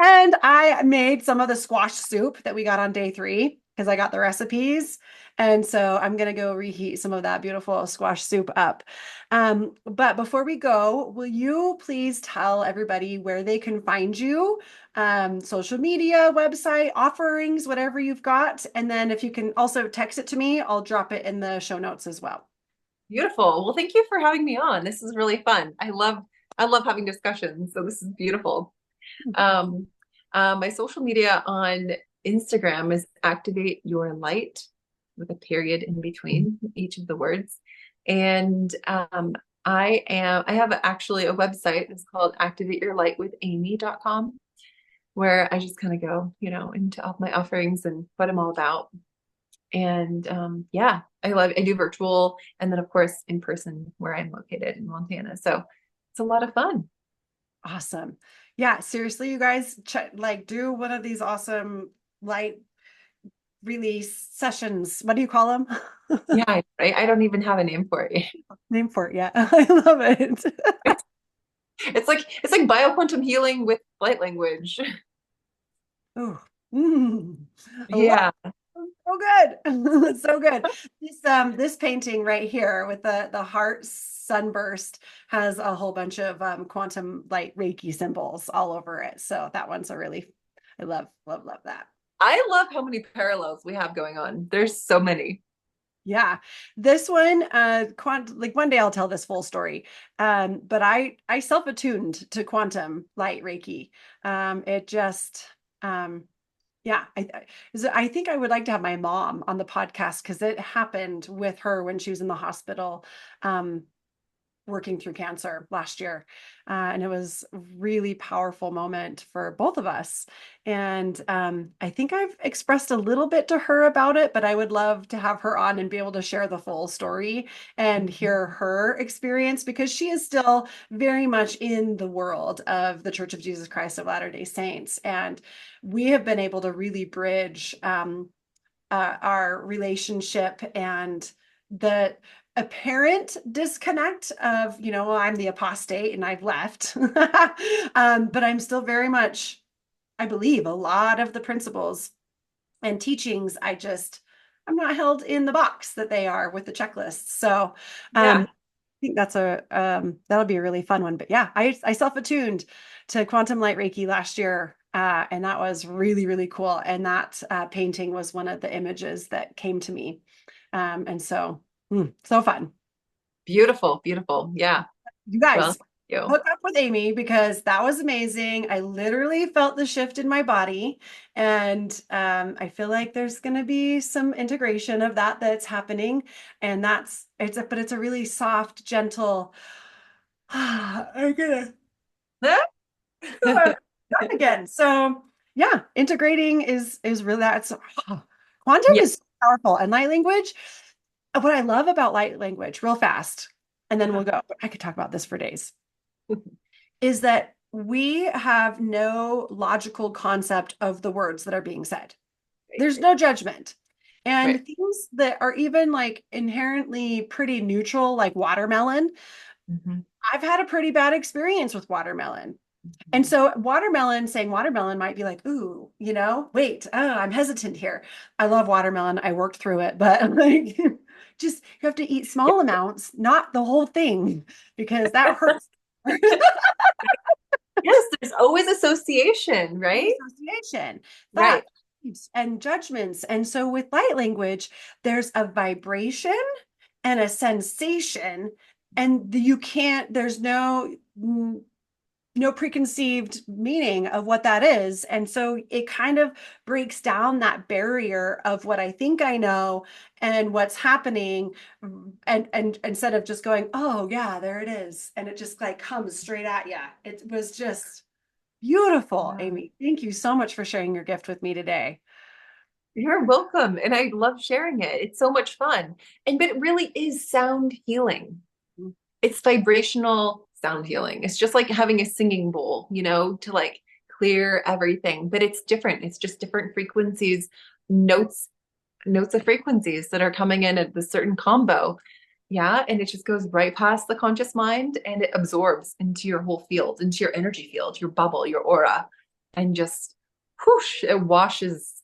[SPEAKER 1] And I made some of the squash soup that we got on day 3 because I got the recipes. And so I'm going to go reheat some of that beautiful squash soup up. But before we go, will you please tell everybody where they can find you? Social media, website, offerings, whatever you've got. And then if you can also text it to me, I'll drop it in the show notes as well.
[SPEAKER 2] Beautiful. Well, thank you for having me on. This is really fun. I love having discussions. So this is beautiful. Um, my social media on Instagram is Activate Your Light with a period in between each of the words. And I have actually a website. It's called activateyourlightwithamy.com, where I just kind of go, into all my offerings and what I'm all about. And yeah, I do virtual and then of course in person where I'm located in Montana. So it's a lot of fun.
[SPEAKER 1] Awesome. Yeah, seriously, you guys, like, do one of these awesome light release sessions. What do you call them?
[SPEAKER 2] Yeah, I don't even have a name for it.
[SPEAKER 1] Name for it. Yeah, I love it.
[SPEAKER 2] It's like bioquantum healing with light language.
[SPEAKER 1] Oh, mm, I love
[SPEAKER 2] Yeah.
[SPEAKER 1] it. So good. So good. This painting right here with the heart sunburst has a whole bunch of quantum light Reiki symbols all over it. So that one's a really, I love, love, love that.
[SPEAKER 2] I love how many parallels we have going on. There's so many.
[SPEAKER 1] Yeah. This one, like one day I'll tell this full story. But I self-attuned to quantum light Reiki. It just, yeah, I think I would like to have my mom on the podcast because it happened with her when she was in the hospital. Um, working through cancer last year. And it was a really powerful moment for both of us. And I think I've expressed a little bit to her about it, but I would love to have her on and be able to share the full story and hear her experience because she is still very much in the world of the Church of Jesus Christ of Latter-day Saints. And we have been able to really bridge our relationship and the apparent disconnect of, well, I'm the apostate and I've left. But I'm still very much, I believe, a lot of the principles and teachings, I'm not held in the box that they are with the checklists. So
[SPEAKER 2] Yeah.
[SPEAKER 1] I think that'll be a really fun one. But yeah, I self-attuned to quantum light Reiki last year, and that was really, really cool. And that painting was one of the images that came to me. And so, so fun.
[SPEAKER 2] Beautiful, beautiful. Yeah.
[SPEAKER 1] You
[SPEAKER 2] Well,
[SPEAKER 1] guys,
[SPEAKER 2] thank you.
[SPEAKER 1] hook up with Amy because that was amazing. I literally felt the shift in my body, and I feel like there's going to be some integration of that's happening, and but it's a really soft, gentle. I'm gonna done again. So yeah, integrating is really that's quantum
[SPEAKER 2] Yeah.
[SPEAKER 1] is so powerful, and light language. What I love about light language, real fast, and then we'll go. I could talk about this for days is that we have no logical concept of the words that are being said.
[SPEAKER 2] Right,
[SPEAKER 1] There's
[SPEAKER 2] right,
[SPEAKER 1] no judgment.
[SPEAKER 2] right.
[SPEAKER 1] And things that are even like inherently pretty neutral, like watermelon,
[SPEAKER 2] Mhm,
[SPEAKER 1] I've had a pretty bad experience with watermelon. And
[SPEAKER 2] mhm.
[SPEAKER 1] so saying watermelon might be like, ooh, wait, I'm hesitant here. I love watermelon. I worked through it, but like just you have to eat
[SPEAKER 2] Yeah.
[SPEAKER 1] small amounts, not the whole thing, because that hurts.
[SPEAKER 2] Yes, there's always association, right?
[SPEAKER 1] Association,
[SPEAKER 2] Right.
[SPEAKER 1] thought, and judgments. And so with light language, there's a vibration and a sensation, and there's no preconceived meaning of what that is. And so it kind of breaks down that barrier of what I think I know and what's happening. And instead of just going, oh yeah, there it is. And it just like comes straight at you. It was just beautiful,
[SPEAKER 2] Yeah.
[SPEAKER 1] Amy. Thank you so much for sharing your gift with me today.
[SPEAKER 2] You're welcome. And I love sharing it. It's so much fun. But it really is sound healing. It's vibrational sound healing. It's just like having a singing bowl, to like clear everything. But it's different. It's just different frequencies, notes, notes of frequencies that are coming in at the certain combo. Yeah. And it just goes right past the conscious mind and it absorbs into your whole field, into your energy field, your bubble, your aura, and just whoosh, it washes.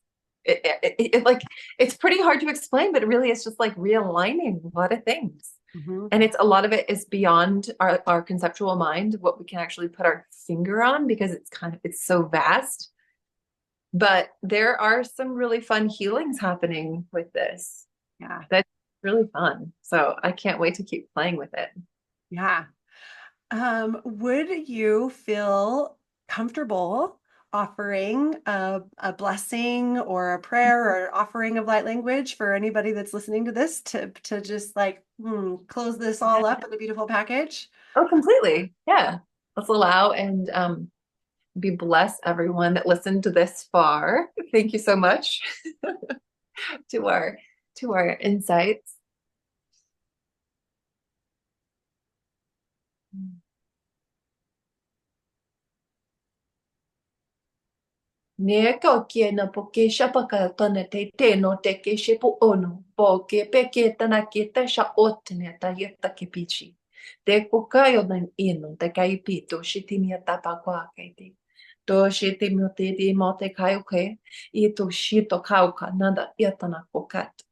[SPEAKER 2] Like it's pretty hard to explain, but it really is just like realigning a lot of things.
[SPEAKER 1] Mhm.
[SPEAKER 2] And it's a lot of it is beyond our conceptual mind, what we can actually put our finger on because it's so vast. But there are some really fun healings happening with this.
[SPEAKER 1] Yeah.
[SPEAKER 2] That's really fun. So I can't wait to keep playing with it.
[SPEAKER 1] Yeah. Would you feel comfortable offering a blessing or a prayer or offering of light language for anybody that's listening to this to just like close this
[SPEAKER 2] Yeah.
[SPEAKER 1] all up in a beautiful package?
[SPEAKER 2] Oh, completely. Yeah. Let's allow and be bless everyone that listened to this far. Thank you so much to our insights. Ne ka kia na po ke shapaka tana te no te ke shepu ono po ke pe ke tana ke te sha otne ta yeta ke pichi. Te kukayo nan ino te kai pito shitimi ta pa kwa ke te. To shitimi te mo te kai ke I to shito kauka nanda yetana kokat.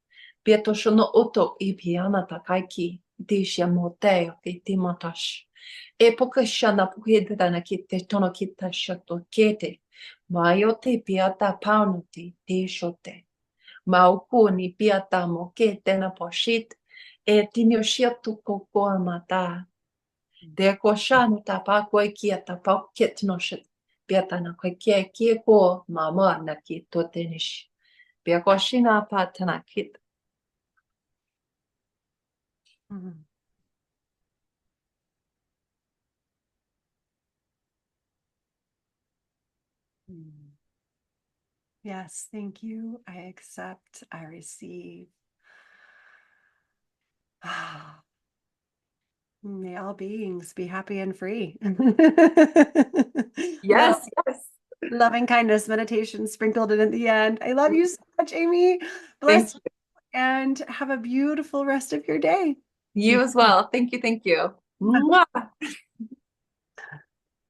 [SPEAKER 2] Pieto shono oto I piana ta kai ki. Disha moteo ke timotash. E poka shana puhedana ki te tono ki ta shato kete. Maiote piata paunuti te shote. Maukuni piata mo ke tena poshit e tinio shiatu kokoa mata. Te ko shanu ta pa koe kia ta pa kit no shit. Piata na koe kia ko mama na ki to tenish. Pia ko shina pa tana kit.
[SPEAKER 1] Mhm. Mm. Yes, thank you. I accept, I receive. May all beings be happy and free. Little
[SPEAKER 2] Yes, yes.
[SPEAKER 1] loving kindness meditation sprinkled in at the end. I love you so much, Amy.
[SPEAKER 2] Thank
[SPEAKER 1] Bless you
[SPEAKER 2] you.
[SPEAKER 1] and have a beautiful rest of your day.
[SPEAKER 2] You as well. Thank you. Thank you. Mwah.